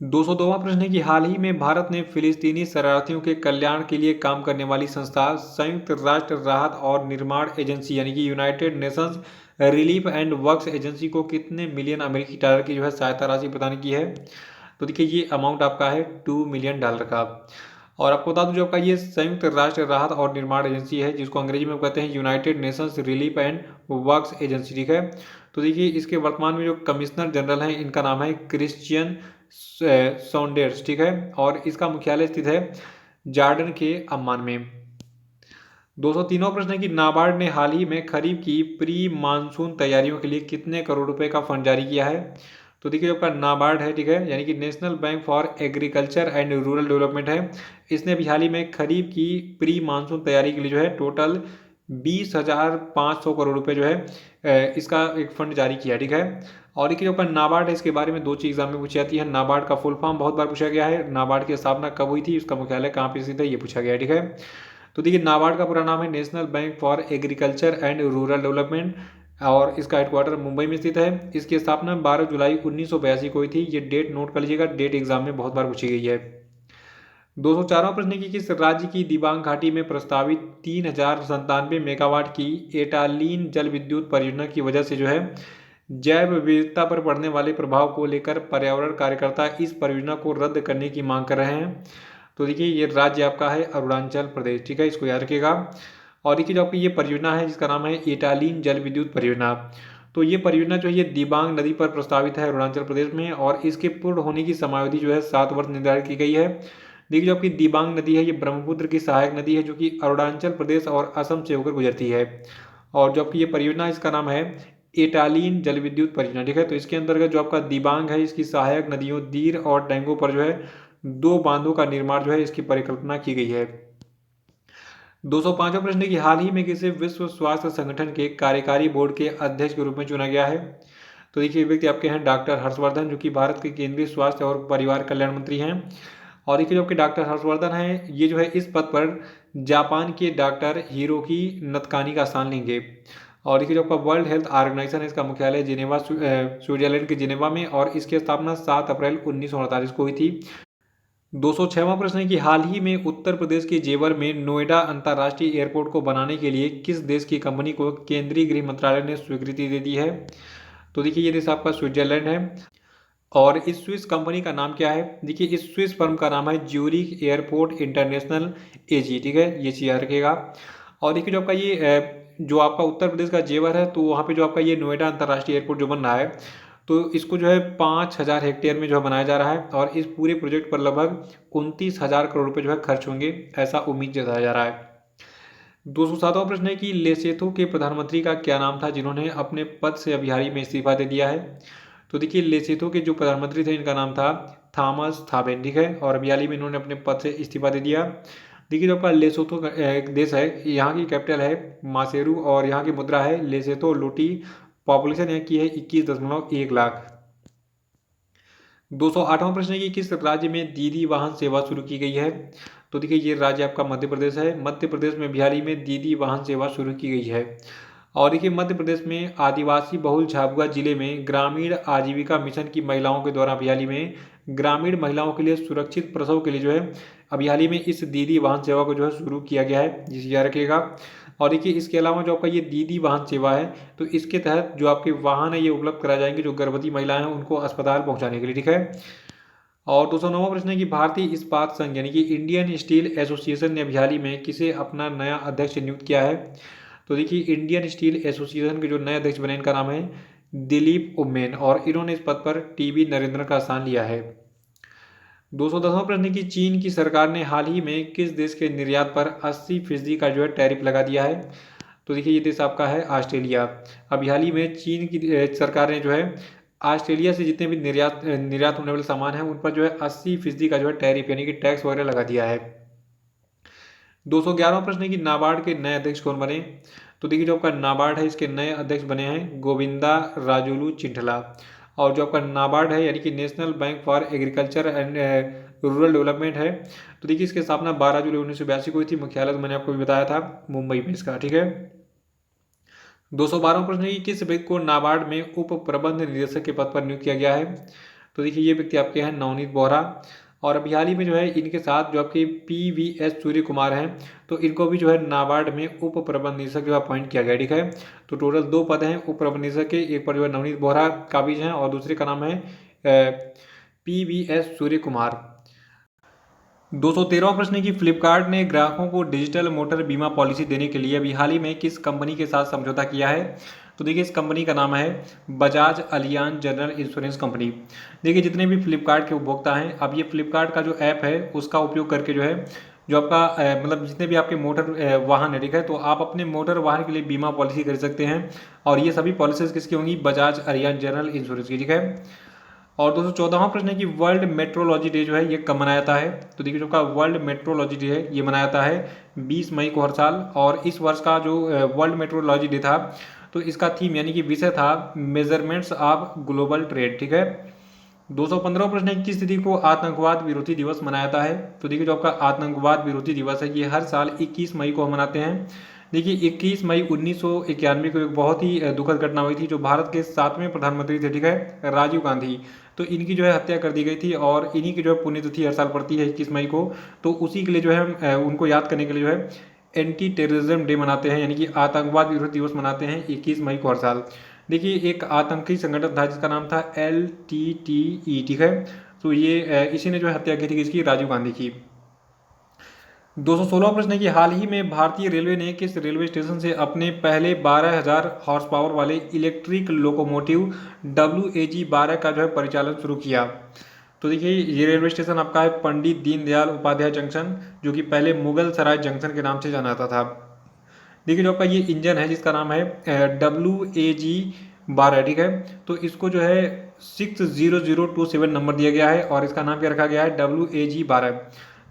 202वां प्रश्न है कि हाल ही में भारत ने फिलिस्तीनी शरणार्थियों के कल्याण के लिए काम करने वाली संस्था संयुक्त राष्ट्र राहत और निर्माण एजेंसी यानी कि United Nations relief and works agency को कितने मिलियन अमेरिकी डॉलर की जो है सहायता राशि प्रदान की है? तो देखिए ये अमाउंट आपका है 2 मिलियन डॉलर का। और आपको बता दूं जो आपका ये संयुक्त राष्ट्र राहत और निर्माण एजेंसी है जिसको अंग्रेजी में कहते हैं United Nations relief and works agency, ठीक है। तो देखिए इसके वर्तमान में जो कमिश्नर जनरल हैं इनका नाम है क्रिश्चियन सॉन्डेर्स, ठीक है। और इसका मुख्यालय स्थित है जॉर्डन के अम्मान में। 203वां प्रश्न है कि नाबार्ड ने हाल ही में खरीफ की प्री मानसून तैयारियों के लिए कितने करोड़ रुपए का फंड जारी किया है? तो देखिए आपका नाबार्ड है, ठीक है, यानी कि national bank for agriculture and rural development है। इसने अभी हाल ही में खरीफ की प्री मानसून तैयारी के लिए जो है टोटल 20,500 करोड़ रुपए जो है इसका एक फंड जारी किया, ठीक है। और देखिए जो आपका नाबार्ड है इसके बारे में 2 चीज एग्जाम में पूछी जाती है। नाबार्ड का फुल फॉर्म बहुत बार पूछा गया है, नाबार्ड की स्थापना कब हुई थी, उसका मुख्यालय कहाँ पे स्थित है, ये पूछा गया है, ठीक है। तो देखिए नाबार्ड का पूरा नाम है national bank for agriculture and rural development और इसका हेडक्वार्टर मुंबई में स्थित है। इसकी स्थापना 12 जुलाई 1982 को हुई थी। ये डेट नोट कर लीजिएगा, डेट एग्जाम में बहुत बार पूछी गई है। 204वां प्रश्न की किस राज्य की दिबांग घाटी में प्रस्तावित 3097 मेगावाट की एटालीन जल विद्युत परियोजना की वजह से जो है जैव विविधता पर पड़ने वाले प्रभाव को लेकर पर्यावरण कार्यकर्ता इस परियोजना को रद्द करने की मांग कर रहे हैं? तो देखिए ये राज्य आपका है अरुणाचल प्रदेश, ठीक है, इसको याद रखिएगा। और देखिए जो आपकी ये परियोजना है जिसका नाम है एटालीन जल विद्युत परियोजना, तो ये परियोजना जो है ये दिबांग नदी पर प्रस्तावित है अरुणाचल प्रदेश में और इसके पूर्ण होने की समयावधि जो है 7 वर्ष निर्धारित की गई है। देखिए जो आपकी दिबांग नदी है ये ब्रह्मपुत्र की सहायक नदी है जो कि अरुणाचल प्रदेश और असम से होकर गुजरती है। और जो आपकी ये परियोजना इसका नाम है एटालीन जल विद्युत परियोजना, ठीक है। तो इसके अंतर्गत जो आपका दिबांग है इसकी सहायक नदियों दीर और डेंगू पर जो है 2 बांधों का निर्माण जो है इसकी परिकल्पना की गई है। 205वां प्रश्न है कि हाल ही में किसे विश्व स्वास्थ्य संगठन के कार्यकारी बोर्ड के अध्यक्ष के रूप में चुना गया है? तो देखिए व्यक्ति आपके हैं डॉक्टर हर्षवर्धन जो कि भारत के केंद्रीय स्वास्थ्य और परिवार कल्याण मंत्री हैं। और देखिए जो आपके डॉक्टर हर्षवर्धन हैं ये जो है इस पद पर जापान के डॉक्टर हिरोकी नतकानी का स्थान लेंगे। और देखिए जो आपका वर्ल्ड हेल्थ ऑर्गेनाइजेशन है इसका मुख्यालय जिनेवा स्विट्जरलैंड के जिनेवा में और इसकी स्थापना 7 अप्रैल 1948 को हुई थी। 206वां प्रश्न है कि हाल ही में उत्तर प्रदेश के जेवर में नोएडा अंतर्राष्ट्रीय एयरपोर्ट को बनाने के लिए किस देश की कंपनी को केंद्रीय गृह मंत्रालय ने स्वीकृति दे दी है? तो देखिए ये देश आपका स्विट्जरलैंड है। और इस स्विस कंपनी का नाम क्या है? देखिए इस स्विस फर्म का नाम है ज्यूरिख एयरपोर्ट इंटरनेशनल एजी, ठीक है, ये चीज याद रखेगा। और देखिए जो आपका ये जो आपका उत्तर प्रदेश का जेवर है तो वहाँ पे जो आपका ये नोएडा अंतर्राष्ट्रीय एयरपोर्ट जो बन रहा है तो इसको जो है 5,000 हेक्टेयर में जो है बनाया जा रहा है और इस पूरे प्रोजेक्ट पर लगभग 29,000 करोड़ रुपए जो है खर्च होंगे, ऐसा उम्मीद जताया जा रहा है। 207वां प्रश्न है कि लेसेथो के प्रधानमंत्री का क्या नाम था जिन्होंने अपने पद से अभी हाल ही में इस्तीफा दे दिया है? तो देखिए लेसेथो के जो प्रधानमंत्री थे इनका नाम था थॉमस थाबेन, ठीक है, और अभी हाल ही में इन्होंने अपने पद से इस्तीफा दे दिया। देखिए जो आपका लेसोथो एक देश है, यहाँ की कैपिटल है मासेरू और यहाँ की मुद्रा है लेसेथो लोटी। पॉपुलेशन यहाँ की है 21.1 लाख। 208वां प्रश्न है कि किस राज्य में दीदी वाहन सेवा शुरू की गई है? तो देखिए ये राज्य आपका मध्य प्रदेश है। मध्य प्रदेश में भी हाल ही में दीदी वाहन सेवा शुरू की गई है। और देखिए मध्य प्रदेश में आदिवासी बहुल झाबुआ जिले में ग्रामीण आजीविका मिशन की महिलाओं के द्वारा अभी हाल ही में ग्रामीण महिलाओं के लिए सुरक्षित प्रसव के लिए जो है अभी हाल ही में इस दीदी वाहन सेवा को जो है शुरू किया गया है, जिसे याद रखिएगा। और देखिए इसके अलावा जो आपका ये दीदी वाहन सेवा है, तो इसके तहत जो आपके वाहन है ये उपलब्ध कराए जाएंगे जो गर्भवती महिलाएं हैं उनको अस्पताल पहुंचाने के लिए, ठीक है। और 209वां प्रश्न है कि भारतीय इस्पात संघ यानी कि इंडियन स्टील एसोसिएशन ने अभी हाल ही में किसे अपना नया अध्यक्ष नियुक्त किया है। तो देखिए इंडियन स्टील एसोसिएशन के जो नए अध्यक्ष बने इनका नाम है दिलीप उम्मेन, और इन्होंने इस पद पर टीबी नरेंद्रन का स्थान लिया है। 210वां प्रश्न की चीन की सरकार ने हाल ही में किस देश के निर्यात पर 80% का जो है टैरिफ लगा दिया है। तो देखिए ये देश आपका है ऑस्ट्रेलिया। अभी हाल ही में चीन की सरकार ने जो है ऑस्ट्रेलिया से जितने भी निर्यात होने वाले सामान हैं उन पर जो है 80% का जो है टैरिफ यानी कि टैक्स वगैरह लगा दिया है। 211वां प्रश्न है कि नाबार्ड के नए अध्यक्ष कौन बने। तो देखिए जो आपका नाबार्ड है इसके नए अध्यक्ष बने हैं गोविंदा राजुलू चिंटला। और जो आपका नाबार्ड है यानी कि national bank for agriculture and rural development है, तो देखिए इसकी स्थापना 12 जुलाई 1982 को हुई थी। मुख्यालय तो मैंने आपको भी बताया था मुंबई में इसका, ठीक है। 212वां प्रश्न है कि किस व्यक्ति को नाबार्ड में उप प्रबंध निदेशक के पद पर नियुक्त किया गया है। तो देखिए ये व्यक्ति आपके हैं नवनीत बोहरा। और अभी हाल ही में जो है इनके साथ जो आपके PVS सूर्य कुमार हैं, तो इनको भी जो है नाबार्ड में उप प्रबंध निदेशक जो अपॉइंट किया गया, ठीक है। तो टोटल 2 पद हैं उप प्रबंध निदेशक के, एक पर जो है नवनीत बोहरा काबिज हैं और दूसरे का नाम है PVS सूर्य कुमार। 213वां प्रश्न है कि फ्लिपकार्ट ने ग्राहकों को डिजिटल मोटर बीमा पॉलिसी देने के लिए अभी हाल ही में किस कंपनी के साथ समझौता किया है। तो देखिए इस कंपनी का नाम है Bajaj Allianz general insurance company. देखिए जितने भी फ्लिपकार्ट के उपभोक्ता हैं, अब ये फ्लिपकार्ट का जो ऐप है उसका उपयोग करके जो है जो आपका मतलब जितने भी आपके मोटर वाहन है, ठीक है, तो आप अपने मोटर वाहन के लिए बीमा पॉलिसी कर सकते हैं। और ये सभी पॉलिसीज किसकी होंगी, बजाज अलियांज जनरल इंश्योरेंस की, ठीक है। और 214वां प्रश्न है कि वर्ल्ड मेट्रोलॉजी डे जो है ये कब मनाया जाता है। तो देखिए जो का वर्ल्ड मेट्रोलॉजी डे है ये मनाया जाता है 20 मई को हर साल। और इस वर्ष का जो वर्ल्ड मेट्रोलॉजी डे था, तो इसका थीम यानी कि विषय था मेजरमेंट्स ऑफ ग्लोबल ट्रेड, ठीक है। 215वां प्रश्न है कि किस तिथि को आतंकवाद विरोधी दिवस मनाया जाता है। तो देखिए जो आपका आतंकवाद विरोधी दिवस है ये हर साल 21 मई को हम मनाते हैं। देखिए 21 मई 1991 को एक बहुत ही दुखद घटना हुई थी। जो भारत के 7वें प्रधानमंत्री थे, ठीक है, राजीव गांधी, तो इनकी जो है हत्या कर दी गई थी। और इन्हीं की जो है पुण्यतिथि हर साल पड़ती है 21 मई को। तो उसी के लिए जो है हम उनको याद करने के लिए जो है एंटी टेररिज्म डे मनाते हैं, यानी कि आतंकवाद विरोधी दिवस मनाते हैं 21 मई को हर साल। देखिए एक आतंकी संगठन था जिसका नाम था LTTE, ठीक है। तो ये इसी ने जो है हत्या की थी इसकी, राजीव गांधी की। 216वां प्रश्न है कि हाल ही में भारतीय रेलवे ने किस रेलवे स्टेशन से अपने पहले 12,000 हॉर्स पावर वाले इलेक्ट्रिक लोकोमोटिव WAG-12 का जो है परिचालन शुरू किया। तो देखिए ये रेलवे स्टेशन आपका है पंडित दीनदयाल उपाध्याय जंक्शन, जो कि पहले मुगल सराय जंक्शन के नाम से जाना जाता था। देखिए जो आपका ये इंजन है जिसका नाम है WAG-12, ठीक है। तो इसको जो है 60027 नंबर दिया गया है और इसका नाम क्या रखा गया है, WAG-12।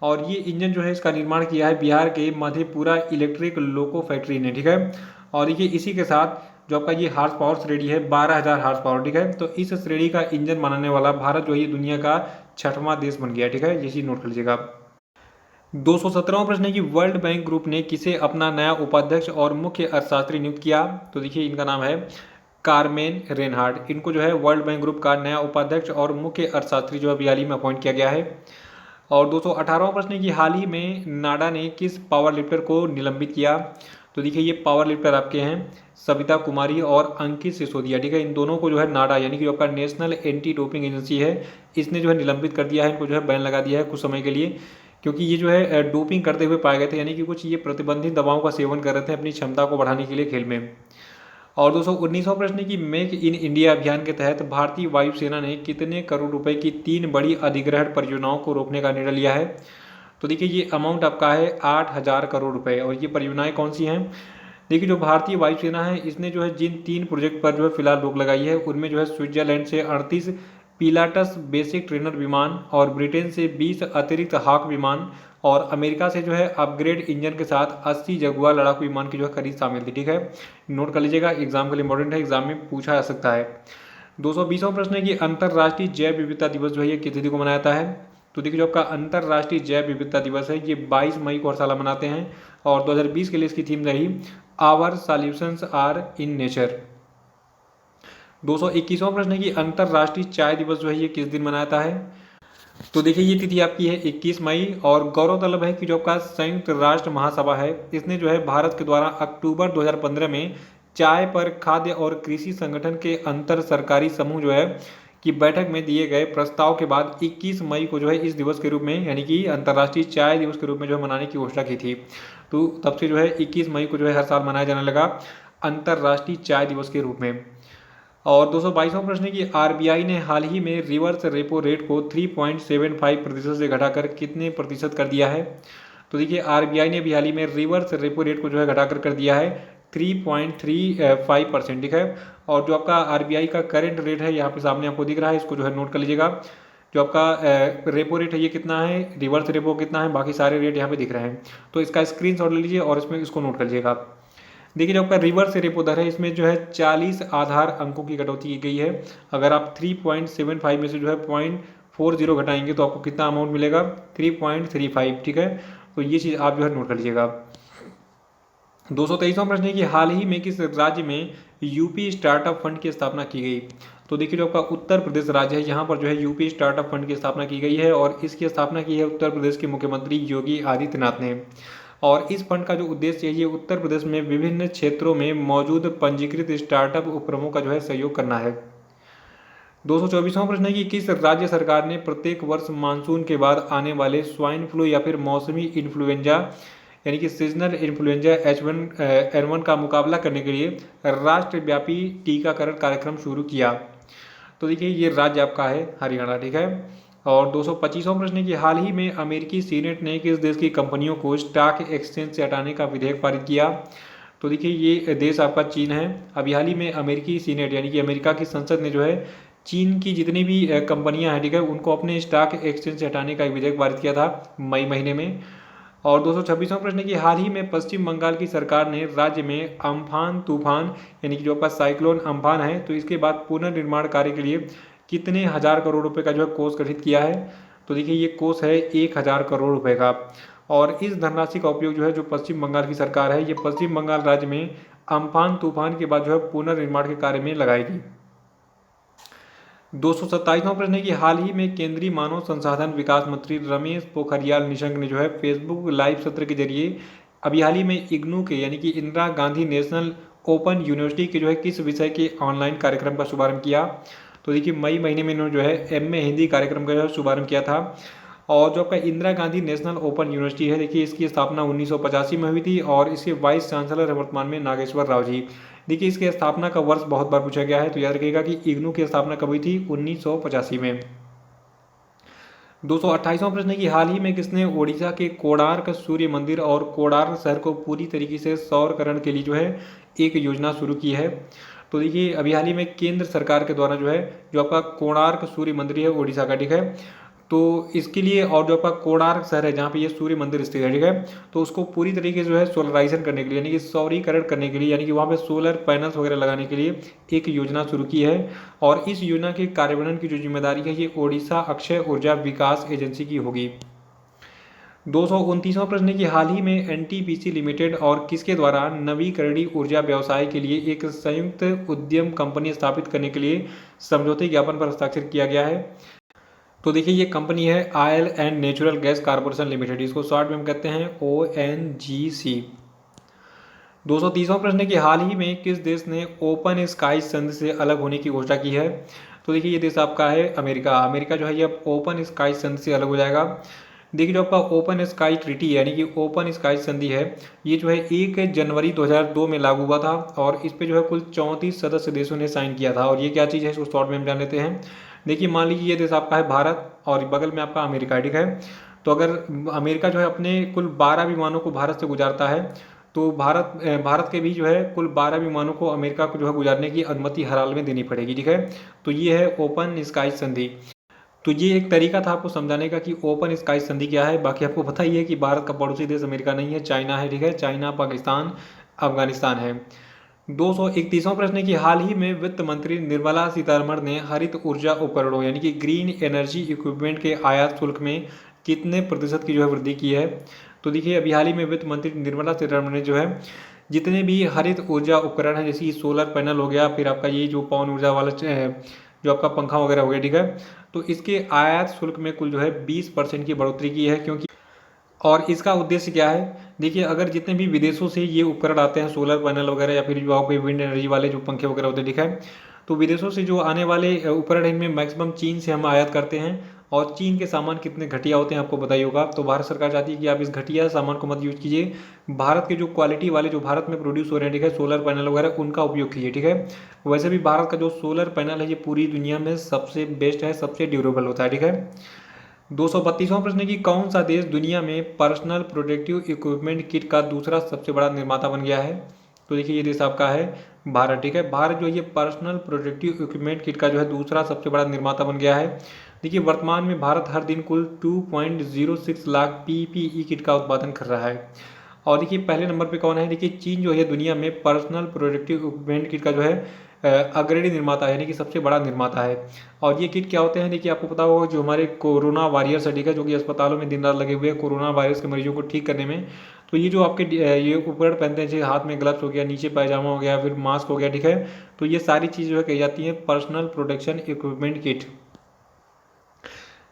और ये इंजन जो है इसका निर्माण किया है बिहार के मधेपुरा इलेक्ट्रिक लोको फैक्ट्री ने, ठीक है। और देखिए इसी के साथ जो आपका ये हार्स पावर श्रेणी है 12,000 हार्स पावर, ठीक है। तो इस श्रेणी का इंजन बनाने वाला भारत जो है ये दुनिया का 6वां देश बन गया, ठीक है। ये चीज नोट कर लीजिएगा। 217वां प्रश्न है कि वर्ल्ड बैंक ग्रुप ने किसे अपना नया उपाध्यक्ष और मुख्य अर्थशास्त्री नियुक्त किया। तो देखिए इनका नाम है कार्मेन रेनहार्ड। इनको जो है वर्ल्ड बैंक ग्रुप का नया उपाध्यक्ष और मुख्य अर्थशास्त्री जो है हाल ही में अपॉइंट किया गया है। और 218वां प्रश्न है कि हाल ही में नाडा ने किस पावर लिफ्टर को निलंबित किया। तो देखिए ये पावर लिफ्टर आपके हैं सविता कुमारी और अंकित सिसोदिया, ठीक है। इन दोनों को जो है नाडा यानी कि जो आपका नेशनल एंटी डोपिंग एजेंसी है इसने जो है निलंबित कर दिया है, इनको जो है बैन लगा दिया है कुछ समय के लिए, क्योंकि ये जो है डोपिंग करते हुए पाए गए थे, यानी कि कुछ ये प्रतिबंधित दवाओं का सेवन कर रहे थे अपनी क्षमता को बढ़ाने के लिए खेल में। और 219वां प्रश्न है कि मेक इन इंडिया अभियान के तहत भारतीय वायुसेना ने कितने करोड़ रुपए की 3 बड़ी अधिग्रहण परियोजनाओं को रोकने का निर्णय लिया है। तो देखिए ये अमाउंट आपका है 8,000 करोड़ रुपए। और ये परियोजनाएं कौन सी हैं। देखिए जो भारतीय वायुसेना है इसने जो है जिन 3 प्रोजेक्ट पर जो है फिलहाल रोक लगाई है उनमें जो है स्विट्जरलैंड से 38 पिलाटस बेसिक ट्रेनर विमान और ब्रिटेन से 20 अतिरिक्त हाक विमान और अमेरिका से जो है अपग्रेड इंजन के साथ 80 जगुआर लड़ाकू विमान की जो है खरीद शामिल थी, ठीक है। नोट कर लीजिएगा, एग्जाम के लिए इंपॉर्टेंट है, एग्जाम में पूछा जा सकता है। 220वां प्रश्न है कि अंतर्राष्ट्रीय जैव विविधता दिवस जो है ये किस तिथि को मनाया जाता है। तो देखिए जो आपका अंतर्राष्ट्रीय जैव विविधता दिवस है ये 22 मई को हर साल मनाते हैं और 2020 के लिए इसकी थीम रही our solutions are in nature. 221वां प्रश्न है कि अंतर्राष्ट्रीय चाय दिवस जो है ये किस दिन मनाया जाता है। तो देखिए ये तिथि आपकी है 21 मई और गौरव तलब है कि जो आपका संयुक्त राष्ट्र महासभा है इसने जो है भारत के द्वारा अक्टूबर 2015 में चाय पर खाद्य और कृषि संगठन के अंतर सरकारी समूह जो है की बैठक में दिए गए प्रस्ताव के बाद 21 मई को जो है इस दिवस के रूप में यानी कि अंतर्राष्ट्रीय चाय दिवस के रूप में जो है मनाने की घोषणा की थी। तो तब से जो है 21 मई को जो है हर साल मनाया जाने लगा अंतर्राष्ट्रीय चाय दिवस के रूप में। और 222वां प्रश्न है कि आरबीआई ने हाल ही में रिवर्स रेपो रेट को 3.75% से घटाकर कितने प्रतिशत कर दिया है। तो देखिए आरबीआई ने भी हाल ही में रिवर्स रेपो रेट को जो है घटाकर कर दिया है 3.35%, ठीक है। और जो आपका आरबीआई का करंट रेट है यहाँ पे सामने आपको दिख रहा है, इसको जो है नोट कर लीजिएगा। जो आपका रेपो रेट है ये कितना है, रिवर्स रेपो कितना है, बाकी सारे रेट यहाँ पे दिख रहे हैं। तो इसका स्क्रीनशॉट ले लीजिए और इसमें इसको नोट कर लीजिएगा। देखिए जो आपका रिवर्स रेपो दर है इसमें जो है 40 आधार अंकों की कटौती की गई है। अगर आप 3.75 में से जो है 0.40 घटाएंगे तो आपको कितना अमाउंट मिलेगा 3.35, ठीक है। तो ये चीज़ आप जो है नोट कर लीजिएगा। 223वां प्रश्न है कि हाल ही में किस राज्य में यूपी स्टार्टअप फंड की स्थापना की गई। तो देखिए जो आपका उत्तर प्रदेश राज्य है यहाँ पर जो है यूपी स्टार्टअप फंड की स्थापना की गई है और इसकी स्थापना की है उत्तर प्रदेश के मुख्यमंत्री योगी आदित्यनाथ ने। और इस फंड का जो उद्देश्य है ये उत्तर प्रदेश में विभिन्न क्षेत्रों में मौजूद पंजीकृत स्टार्टअप उपक्रमों का जो है सहयोग करना है। 224वां प्रश्न है कि किस राज्य सरकार ने प्रत्येक वर्ष मानसून के बाद आने वाले स्वाइन फ्लू या फिर मौसमी इन्फ्लुएंजा यानी कि सीजनल इन्फ्लुएंजा H1N1 का मुकाबला करने के लिए राष्ट्रव्यापी टीकाकरण कार्यक्रम शुरू किया। तो देखिए ये राज्य आपका है हरियाणा, ठीक है। और 225वां प्रश्न है कि हाल ही में अमेरिकी सीनेट ने किस देश की कंपनियों को स्टॉक एक्सचेंज से हटाने का विधेयक पारित किया। तो देखिए ये देश आपका चीन है। अभी हाल ही में अमेरिकी सीनेट यानी कि अमेरिका की संसद ने जो है चीन की जितनी भी कंपनियां हैं, ठीक है, उनको अपने स्टॉक एक्सचेंज से हटाने का एक विधेयक पारित किया था मई महीने में। और 226वां प्रश्न है कि हाल ही में पश्चिम बंगाल की सरकार ने राज्य में अम्फान तूफान यानी कि जो आपका साइक्लोन अम्फान है तो इसके बाद पुनर्निर्माण कार्य के लिए कितने हजार करोड़ रुपए का जो है कोष गठित किया है। तो देखिए ये कोष है 1000 करोड़ रुपए का और इस धनराशि का उपयोग जो है जो पश्चिम बंगाल की सरकार है ये पश्चिम बंगाल राज्य में अम्फान तूफान के बाद जो है पुनर्निर्माण के कार्य में लगाएगी। 227वां प्रश्न है कि हाल ही में केंद्रीय मानव संसाधन विकास मंत्री रमेश पोखरियाल निशंक ने जो है फेसबुक लाइव सत्र के जरिए अभी हाल ही में इग्नू के यानी कि Indira Gandhi national open university के जो है किस विषय के ऑनलाइन कार्यक्रम का शुभारंभ किया। तो देखिए मई महीने में इन्होंने जो है एमए हिंदी कार्यक्रम का जो है शुभारंभ किया था। और जो आपका Indira Gandhi national open university है देखिए इसकी स्थापना 1985 में हुई थी और इसके वाइस चांसलर है वर्तमान में नागेश्वर राव जी। देखिए इसकी स्थापना का वर्ष बहुत बार पूछा गया है तो याद रखिएगा कि इग्नू की स्थापना कब हुई थी 1985 में। 228वां प्रश्न है कि हाल ही में किसने ओडिशा के कोणार्क सूर्य मंदिर और कोणार्क शहर को पूरी तरीके से सौरकरण के लिए जो है एक योजना शुरू की है। तो देखिए अभी हाल ही में केंद्र सरकार के द्वारा जो है जो आपका कोणार्क सूर्य मंदिर है ओडिशा का, ठीक है, तो इसके लिए और जो आपका कोणार्क शहर है जहाँ पे ये सूर्य मंदिर स्थित है, ठीक है, तो उसको पूरी तरीके से जो है सोलराइजेशन करने के लिए यानी कि सौरीकरण करने के लिए यानी कि वहाँ पे सोलर पैनल्स वगैरह लगाने के लिए एक योजना शुरू की है। और इस योजना के कार्यान्वयन की जो जिम्मेदारी है ये ओडिशा अक्षय ऊर्जा विकास एजेंसी की होगी। 229वां प्रश्न है कि हाल ही में एनटीपीसी लिमिटेड और किसके द्वारा नवीकरणीय ऊर्जा व्यवसाय के लिए एक संयुक्त उद्यम कंपनी स्थापित करने के लिए समझौते ज्ञापन पर हस्ताक्षर किया गया है। तो देखिए ये कंपनी है oil and natural gas corporation limited, इसको शॉर्ट में हम कहते हैं ONGC। 230वां प्रश्न है कि हाल ही में किस देश ने ओपन स्काई संधि से अलग होने की घोषणा की है। तो देखिए ये देश आपका है अमेरिका। अमेरिका जो है ये अब ओपन स्काई संधि से अलग हो जाएगा। देखिए जो आपका ओपन स्काई ट्रीटी यानी कि ओपन स्काई संधि है ये जो है 1 जनवरी 2002 में लागू हुआ था और इस पे जो है कुल 34 सदस्य देशों ने साइन किया था। और ये क्या चीज़ है इसको शॉर्ट में हम जान लेते हैं। देखिए मान लीजिए ये देश आपका है भारत और बगल में आपका अमेरिका, ठीक है, तो अगर अमेरिका जो है अपने कुल 12 विमानों को भारत से गुजारता है तो भारत के भी जो है कुल 12 विमानों को अमेरिका को जो है गुजारने की अनुमति हर हाल में देनी पड़ेगी, ठीक है। तो ये है ओपन स्काई संधि। तो ये एक तरीका था आपको समझाने का कि ओपन स्काई संधि क्या है। बाकी आपको पता ही है कि भारत का पड़ोसी देश अमेरिका नहीं है, चाइना है, ठीक है, चाइना, पाकिस्तान, अफगानिस्तान है। 231वां प्रश्न है कि हाल ही में वित्त मंत्री निर्मला सीतारमण ने हरित ऊर्जा उपकरणों यानी कि ग्रीन एनर्जी इक्विपमेंट के आयात शुल्क में कितने प्रतिशत की जो है वृद्धि की है। तो देखिए अभी हाल ही में वित्त मंत्री निर्मला सीतारमण ने जो है जितने भी हरित ऊर्जा उपकरण हैं जैसे कि सोलर पैनल हो गया, फिर आपका ये जो पवन ऊर्जा वाला जो आपका पंखा वगैरह हो गया, ठीक है, तो इसके आयात शुल्क में कुल जो है 20% की बढ़ोतरी की है। क्योंकि और इसका उद्देश्य क्या है, देखिए अगर जितने भी विदेशों से ये उपकरण आते हैं सोलर पैनल वगैरह या फिर जो आपके विंड एनर्जी वाले जो पंखे वगैरह होते हैं, ठीक है, तो विदेशों से जो आने वाले उपकरण हैं इनमें मैक्सिमम चीन से हम आयात करते हैं। और चीन के सामान कितने घटिया होते हैं आपको बताइए होगा। तो भारत सरकार चाहती है कि आप इस घटिया सामान को मत यूज कीजिए, भारत के जो क्वालिटी वाले जो भारत में प्रोड्यूस हो रहे हैं, ठीक है, सोलर पैनल वगैरह उनका उपयोग कीजिए, ठीक है। वैसे भी भारत का जो सोलर पैनल है ये पूरी दुनिया में सबसे बेस्ट है, सबसे ड्यूरेबल होता है, ठीक है। 232वां प्रश्न है कि कौन सा देश दुनिया में पर्सनल प्रोटेक्टिव इक्विपमेंट किट का दूसरा सबसे बड़ा निर्माता बन गया है। तो देखिए ये देश आपका है भारत, ठीक है। भारत जो है ये पर्सनल प्रोटेक्टिव इक्विपमेंट किट का जो है दूसरा सबसे बड़ा निर्माता बन गया है। देखिए वर्तमान में भारत हर दिन कुल 2.06 लाख पीपीई किट का उत्पादन कर रहा है। और देखिए पहले नंबर पे कौन है, देखिए चीन जो है दुनिया में पर्सनल प्रोटेक्टिव इक्विपमेंट किट का जो है अग्रणी निर्माता है, यानी कि सबसे बड़ा निर्माता है। और ये किट क्या होते हैं, देखिए आपको पता होगा जो हमारे कोरोना वॉरियर्स है, ठीक है, जो कि अस्पतालों में दिन रात लगे हुए हैं कोरोना वायरस के मरीजों को ठीक करने में। तो ये जो आपके ये उपकरण पहनते हैं, जैसे हाथ में ग्लव्स हो गया, नीचे पायजामा हो गया, फिर मास्क हो गया, ठीक है, तो ये सारी चीज़ जो है कही जाती है पर्सनल प्रोटेक्शन इक्विपमेंट किट।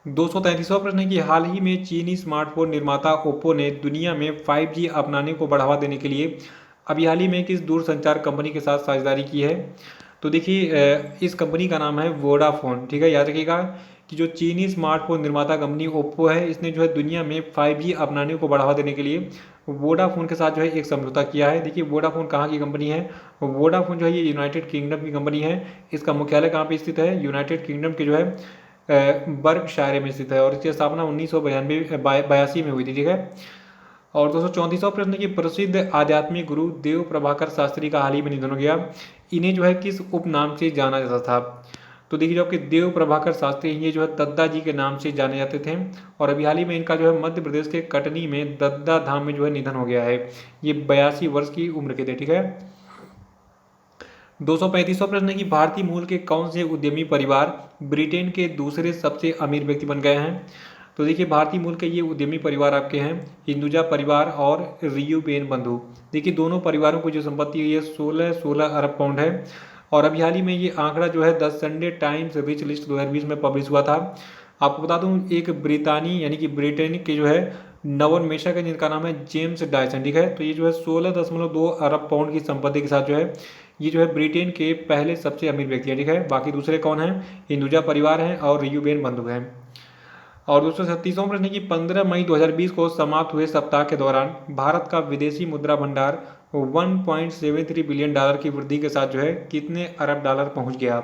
233वां प्रश्न है कि हाल ही में चीनी स्मार्टफोन निर्माता ओप्पो ने दुनिया में 5G अपनाने को बढ़ावा देने के लिए अभी हाल ही में किस दूरसंचार कंपनी के साथ साझेदारी की है। तो देखिए इस कंपनी का नाम है वोडाफोन, ठीक है, याद रखिएगा कि जो चीनी स्मार्टफोन निर्माता कंपनी ओप्पो है इसने जो है दुनिया में 5G अपनाने को बढ़ावा देने के लिए वोडाफोन के साथ जो है एक समझौता किया है। देखिए वोडाफोन कहाँ की कंपनी है, वोडाफोन जो है ये यूनाइटेड किंगडम की कंपनी है। इसका मुख्यालय कहाँ पे स्थित है, यूनाइटेड किंगडम के जो है बर्कशायर में स्थित है। और इसकी स्थापना 1982 में हुई थी, ठीक है। और 234वां प्रश्न की प्रसिद्ध आध्यात्मिक गुरु देव प्रभाकर शास्त्री का हाल ही में निधन हो गया। इन्हें जो है किस उपनाम से जाना जाता था। तो देखिए जो आपके देव प्रभाकर शास्त्री ये जो है दद्दा जी के नाम से जाने जाते थे। और अभी हाल ही में इनका जो है मध्य प्रदेश के कटनी में दद्दा धाम में जो है निधन हो गया है। ये 82 वर्ष की उम्र के थे, ठीक है। 235वां प्रश्न है कि भारतीय मूल के कौन से उद्यमी परिवार ब्रिटेन के दूसरे सबसे अमीर व्यक्ति बन गए हैं। तो देखिए भारतीय मूल के ये उद्यमी परिवार आपके हैं हिंदुजा परिवार और रियूबेन बंधु। देखिए दोनों परिवारों को जो संपत्ति है ये 16 अरब पाउंड है। और अभी हाल ही में ये आंकड़ा जो है the Sunday times rich list 2020 में पब्लिश हुआ था। आपको बता दूं एक ब्रितानी यानी कि ब्रिटेन के जो है नवोन्मेषक है जिनका नाम है जेम्स डायसन, ठीक है, तो ये जो है 16.2 अरब पाउंड की संपत्ति के साथ जो है ये जो है ब्रिटेन के पहले सबसे अमीर व्यक्ति है, ठीक है। बाकी दूसरे कौन हैं, हिंदुजा परिवार हैं और रियूबेन बंधु हैं। और 236वां प्रश्न है कि 15 मई 2020 को समाप्त हुए सप्ताह के दौरान भारत का विदेशी मुद्रा भंडार 1.73 बिलियन डॉलर की वृद्धि के साथ जो है कितने अरब डॉलर पहुंच गया।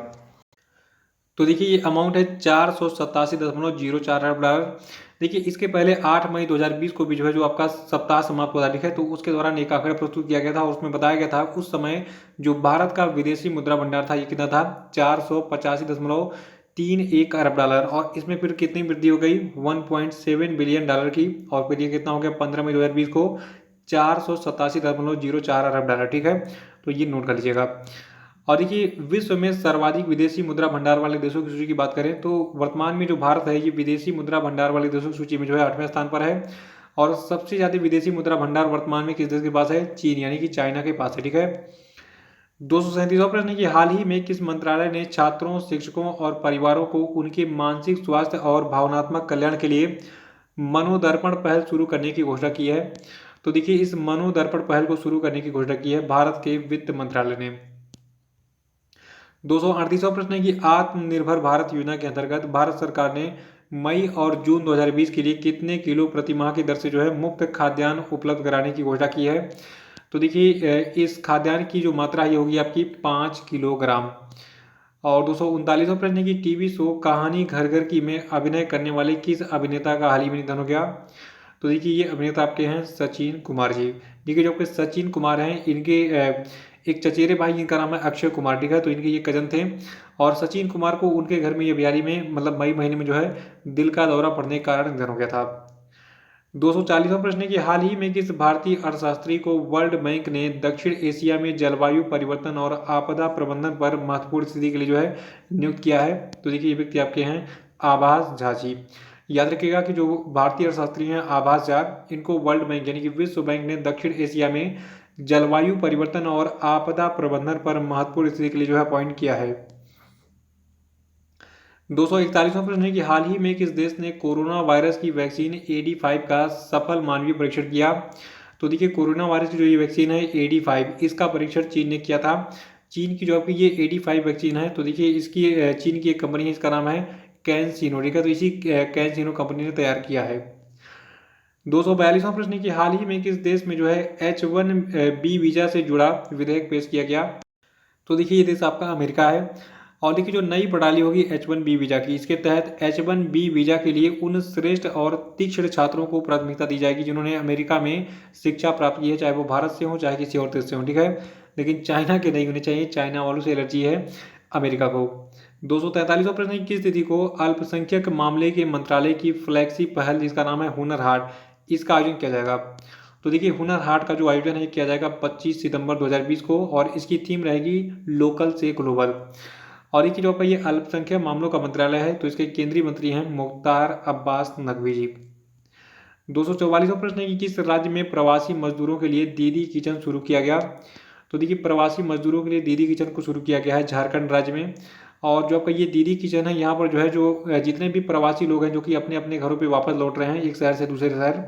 तो देखिए ये अमाउंट है 487.04 अरब डॉलर। देखिए इसके पहले 8 मई 2020 को भी जो है जो आपका सप्ताह समाप्त हुआ, ठीक है, तो उसके दौरान एक आंकड़ा प्रस्तुत किया गया था और उसमें बताया गया था उस समय जो भारत का विदेशी मुद्रा भंडार था ये कितना था 485.31 अरब डॉलर। और इसमें फिर कितनी वृद्धि हो गई 1.7 बिलियन डॉलर की। और फिर ये कितना हो गया 15 मई 2020 को 487.04 अरब डॉलर, ठीक है, तो ये नोट कर लीजिएगा। और देखिए विश्व में सर्वाधिक विदेशी मुद्रा भंडार वाले देशों की सूची की बात करें तो वर्तमान में जो भारत है ये विदेशी मुद्रा भंडार वाले देशों की सूची में जो है 8वें स्थान पर है। और सबसे ज्यादा विदेशी मुद्रा भंडार वर्तमान में किस देश के पास है, चीन यानी कि चाइना के पास है, ठीक है। 237वां प्रश्न है कि हाल ही में किस मंत्रालय ने छात्रों शिक्षकों और परिवारों को उनके मानसिक स्वास्थ्य और भावनात्मक कल्याण के लिए मनोदर्पण पहल शुरू करने की घोषणा की है। तो देखिए इस मनोदर्पण पहल को शुरू करने की घोषणा की है भारत के वित्त मंत्रालय ने। 238वां प्रश्न है कि आत्मनिर्भर भारत योजना के अंतर्गत भारत सरकार ने मई और जून 2020 के लिए कितने किलो प्रति माह की दर से जो है मुफ्त खाद्यान्न उपलब्ध कराने की घोषणा की है। तो देखिए इस खाद्यान्न की जो मात्रा ये होगी आपकी 5 किलोग्राम। और 239वां प्रश्न है कि टीवी शो कहानी घर घर की में अभिनय करने वाले किस अभिनेता का हाल ही में निधन हो गया। तो देखिए ये अभिनेता आपके हैं सचिन कुमार जी। देखिए जो आपके सचिन कुमार हैं इनके एक चचेरे भाई जिनका नाम है अक्षय कुमार, ठीक है, तो इनके ये कजन थे। और सचिन कुमार को उनके घर में ये बिहारी में मतलब मई महीने में जो है दिल का दौरा पड़ने के कारण निधन हो गया था। 240वां प्रश्न है कि हाल ही में किस भारतीय अर्थशास्त्री को वर्ल्ड बैंक ने दक्षिण एशिया में जलवायु परिवर्तन और आपदा प्रबंधन पर महत्वपूर्ण स्थिति के लिए जो है नियुक्त किया है? तो देखिए ये व्यक्ति आपके हैं आभास झा जी। याद रखिएगा कि जो भारतीय अर्थशास्त्री हैं आभास झा, इनको वर्ल्ड बैंक यानी कि विश्व बैंक ने दक्षिण एशिया में जलवायु परिवर्तन और आपदा प्रबंधन पर महत्वपूर्ण स्थिति के लिए जो है अपॉइंट किया है। 241वां प्रश्न है कि हाल ही में किस देश ने कोरोना वायरस की वैक्सीन AD5 का सफल मानवीय परीक्षण किया? तो देखिए कोरोना वायरस की जो ये वैक्सीन है AD5, इसका परीक्षण चीन ने किया था। चीन की जो आपकी ये AD5 वैक्सीन है, तो देखिए इसकी चीन की एक कंपनी है, इसका नाम है कैंसिनो, ठीक है, तो इसी कैंसिनो कंपनी ने तैयार किया है। 242वां प्रश्न है कि हाल ही में किस देश में जो है H1B वीजा से जुड़ा विधेयक पेश किया गया? तो देखिए ये देश आपका अमेरिका है। और देखिए जो नई प्रणाली होगी H1B वीजा की, इसके तहत H1B वीजा के लिए उन श्रेष्ठ और तीक्ष्ण छात्रों को प्राथमिकता दी जाएगी जिन्होंने अमेरिका में शिक्षा प्राप्त की है, चाहे वो भारत से हो चाहे किसी और देश से हो, ठीक है, लेकिन चाइना के नहीं होने चाहिए, चाइना वालों से एलर्जी है अमेरिका को। 243वां प्रश्न है किस तिथि को अल्पसंख्यक मामले के मंत्रालय की फ्लैगशिप पहल जिसका नाम है हुनर हाट, इसका आयोजन किया जाएगा? तो देखिए हुनर हाट का जो आयोजन है किया जाएगा 25 सितंबर 2020 को, और इसकी थीम रहेगी लोकल से ग्लोबल। और एक जो आपका ये अल्पसंख्यक मामलों का मंत्रालय है, तो इसके केंद्रीय मंत्री हैं मुख्तार अब्बास नकवी जी। 244वां प्रश्न है कि किस राज्य में प्रवासी मजदूरों के लिए दीदी किचन शुरू किया गया? तो देखिए प्रवासी मजदूरों के लिए दीदी किचन को शुरू किया गया है झारखंड राज्य में। और जो आपका ये दीदी किचन है, यहाँ पर जो है जो जितने भी प्रवासी लोग हैं जो कि अपने अपने घरों पे वापस लौट रहे हैं एक शहर से दूसरे शहर,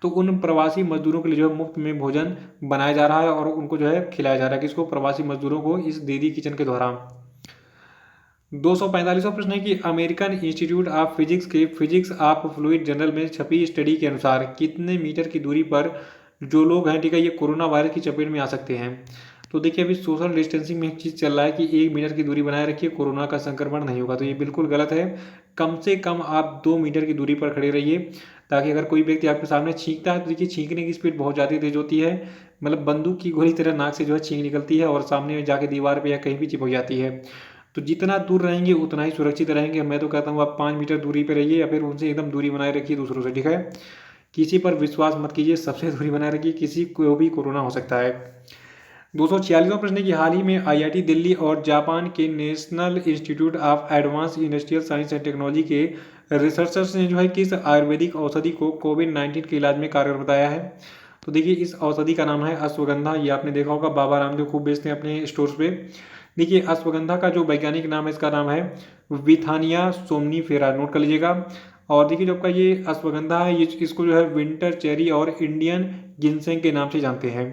तो उन प्रवासी मजदूरों के लिए जो है मुफ्त में भोजन बनाया जा रहा है और उनको जो है खिलाया जा रहा है, किसको, प्रवासी मजदूरों को, इस दीदी किचन के दौरान। 245वां प्रश्न है कि अमेरिकन इंस्टीट्यूट ऑफ फिजिक्स के फिजिक्स ऑफ फ्लूइड जर्नल में छपी स्टडी के अनुसार कितने मीटर की दूरी पर जो लोग हैं, ठीक है, ये कोरोना वायरस की चपेट में आ सकते हैं? तो देखिए अभी सोशल डिस्टेंसिंग में एक चीज़ चल रहा है कि 1 मीटर की दूरी बनाए रखिए, कोरोना का संक्रमण नहीं होगा, तो ये बिल्कुल गलत है। कम से कम आप 2 मीटर की दूरी पर खड़े रहिए, ताकि अगर कोई व्यक्ति आपके सामने छींकता है तो देखिए छींकने की स्पीड बहुत ज़्यादा तेज होती है, मतलब बंदूक की गोली तरह नाक से जो है छींक निकलती है और सामने जाके दीवार पर या कहीं भी चिपक जाती है। तो जितना दूर रहेंगे उतना ही सुरक्षित रहेंगे। मैं तो कहता हूँ आप 5 मीटर दूरी पे रहिए या फिर उनसे एकदम दूरी बनाए रखिए दूसरों से, ठीक है। किसी पर विश्वास मत कीजिए, सबसे दूरी बनाए रखिए, किसी को भी कोरोना हो सकता है। 246वां प्रश्न है कि हाल ही में IIT दिल्ली और जापान के national institute of advance industrial science and technology के रिसर्चर्स ने जो है किस आयुर्वेदिक औषधि को कोविड-19 के इलाज में कारगर बताया है? तो देखिए इस औषधि का नाम है अश्वगंधा। ये आपने देखा होगा, बाबा रामदेव खूब बेचते हैं अपने स्टोर्स पे। देखिए अश्वगंधा का जो वैज्ञानिक नाम है, इसका नाम है विथानिया सोमनीफेरा, नोट कर लीजिएगा। और देखिए जो आपका ये अश्वगंधा है, ये इसको जो है विंटर चेरी और इंडियन जिनसेंग के नाम से जानते हैं।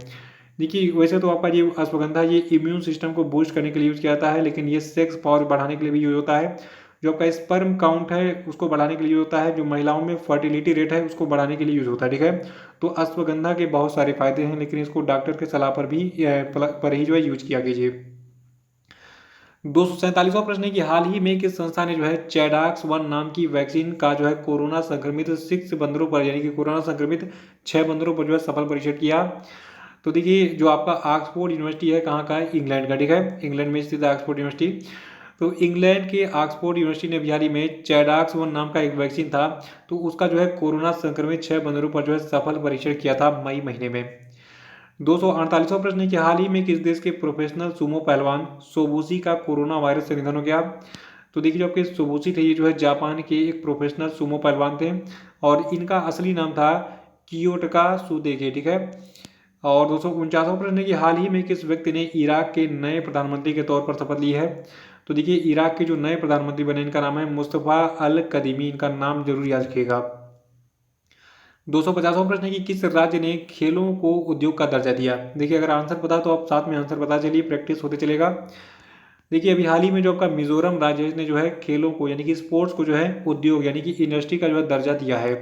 देखिए वैसे तो आपका ये अश्वगंधा ये इम्यून सिस्टम को बूस्ट करने के लिए यूज किया जाता है, लेकिन ये सेक्स पावर बढ़ाने के लिए भी यूज होता है। जो आपका स्पर्म काउंट है उसको बढ़ाने के लिए यूज होता है। जो महिलाओं में फर्टिलिटी रेट है उसको बढ़ाने के लिए यूज होता है, ठीक है। तो अश्वगंधा के बहुत सारे फायदे हैं, लेकिन इसको डॉक्टर के सलाह पर भी पर ही जो है यूज किया कीजिए। 247वां प्रश्न है कि हाल ही में किस संस्था ने जो है चैडाक्स 1 नाम की वैक्सीन का जो है कोरोना संक्रमित 6 बंदरों पर, यानी कि कोरोना संक्रमित 6 बंदरों पर जो है सफल परीक्षण किया? तो देखिए जो आपका ऑक्सफोर्ड यूनिवर्सिटी है, कहाँ का है, इंग्लैंड का, ठीक है, इंग्लैंड में स्थित है ऑक्सफोर्ड यूनिवर्सिटी। तो इंग्लैंड के ऑक्सफोर्ड यूनिवर्सिटी ने बिहारी में चैडाक्स 1 नाम का एक वैक्सीन था, तो उसका जो है कोरोना संक्रमित 6 बंदरों पर जो है सफल परीक्षण किया था मई महीने में। 248वां प्रश्न है कि हाल ही में किस देश के प्रोफेशनल सुमो पहलवान सोबुशी का कोरोना वायरस से निधन हो गया? तो देखिए जो आपके सोबुशी थे, ये जो है जापान के एक प्रोफेशनल सुमो पहलवान थे, और इनका असली नाम था कियोटका सुदेगे, ठीक है। और 249वां प्रश्न है कि हाल ही में किस व्यक्ति ने इराक के नए प्रधानमंत्री के तौर पर शपथ ली है? तो देखिए इराक के जो नए प्रधानमंत्री बने, इनका नाम है मुस्तफ़ा अल कदीमी, इनका नाम जरूर याद रखिएगा। 250वां प्रश्न है कि किस राज्य ने खेलों को उद्योग का दर्जा दिया? देखिए अगर आंसर पता तो आप साथ में आंसर बता चलिए, प्रैक्टिस होते चलेगा। देखिए अभी हाल ही में जो आपका मिजोरम राज्य ने जो है खेलों को यानी कि स्पोर्ट्स को जो है उद्योग यानी कि इंडस्ट्री का जो है दर्जा दिया है।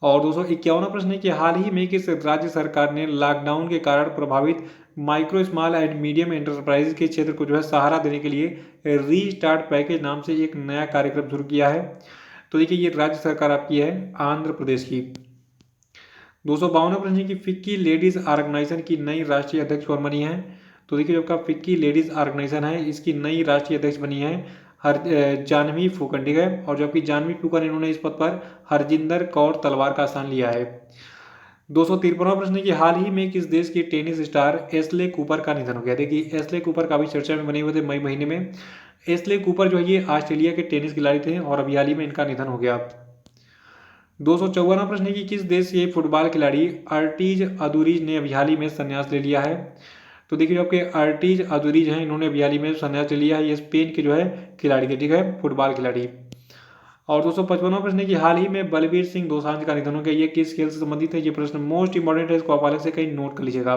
और 251वां प्रश्न है कि हाल ही में किस राज्य सरकार ने लॉकडाउन के कारण प्रभावित micro small and medium enterprise के क्षेत्र को जो है सहारा देने के लिए रीस्टार्ट पैकेज नाम से एक नया कार्यक्रम शुरू किया है? तो देखिए ये राज्य सरकार आपकी है आंध्र प्रदेश की। 252वां प्रश्न है कि फिक्की लेडीज ऑर्गेनाइजेशन की नई राष्ट्रीय अध्यक्ष कौन बनी है? तो देखिए जो आपका फिक्की लेडीज ऑर्गेनाइजेशन है, इसकी नई राष्ट्रीय अध्यक्ष बनी है जानवी फूकन, ठीक है। और जबकि जानवी फूकन इन्होंने इस पद पर हरजिंदर कौर तलवार का स्थान लिया है। 253वां प्रश्न है कि हाल ही में किस देश के टेनिस स्टार एस्ले कूपर का निधन हो गया। देखिए एस्ले कूपर काफी चर्चा में बने हुए थे मई महीने में। एस्ले कूपर जो है ये ऑस्ट्रेलिया के टेनिस खिलाड़ी थे और अभी हाल ही में इनका निधन हो गया। 254वां प्रश्न है कि किस देश के फुटबॉल खिलाड़ी अर्टिज अदुरीज ने अभी हाल ही में संन्यास ले लिया है। तो देखिए जो आपके अर्टिज अदुरीज हैं इन्होंने अभी हाल ही में संन्यास ले लिया है। ये स्पेन के जो है खिलाड़ी थे, ठीक है, फुटबॉल खिलाड़ी। और 255वां प्रश्न है कि हाल ही में बलबीर सिंह दोसांझ का निधन हो गया। ये किस खेल से संबंधित है, ये प्रश्न मोस्ट इंपॉर्टेंट है, इसको आप अलग से कहीं नोट कर लीजिएगा।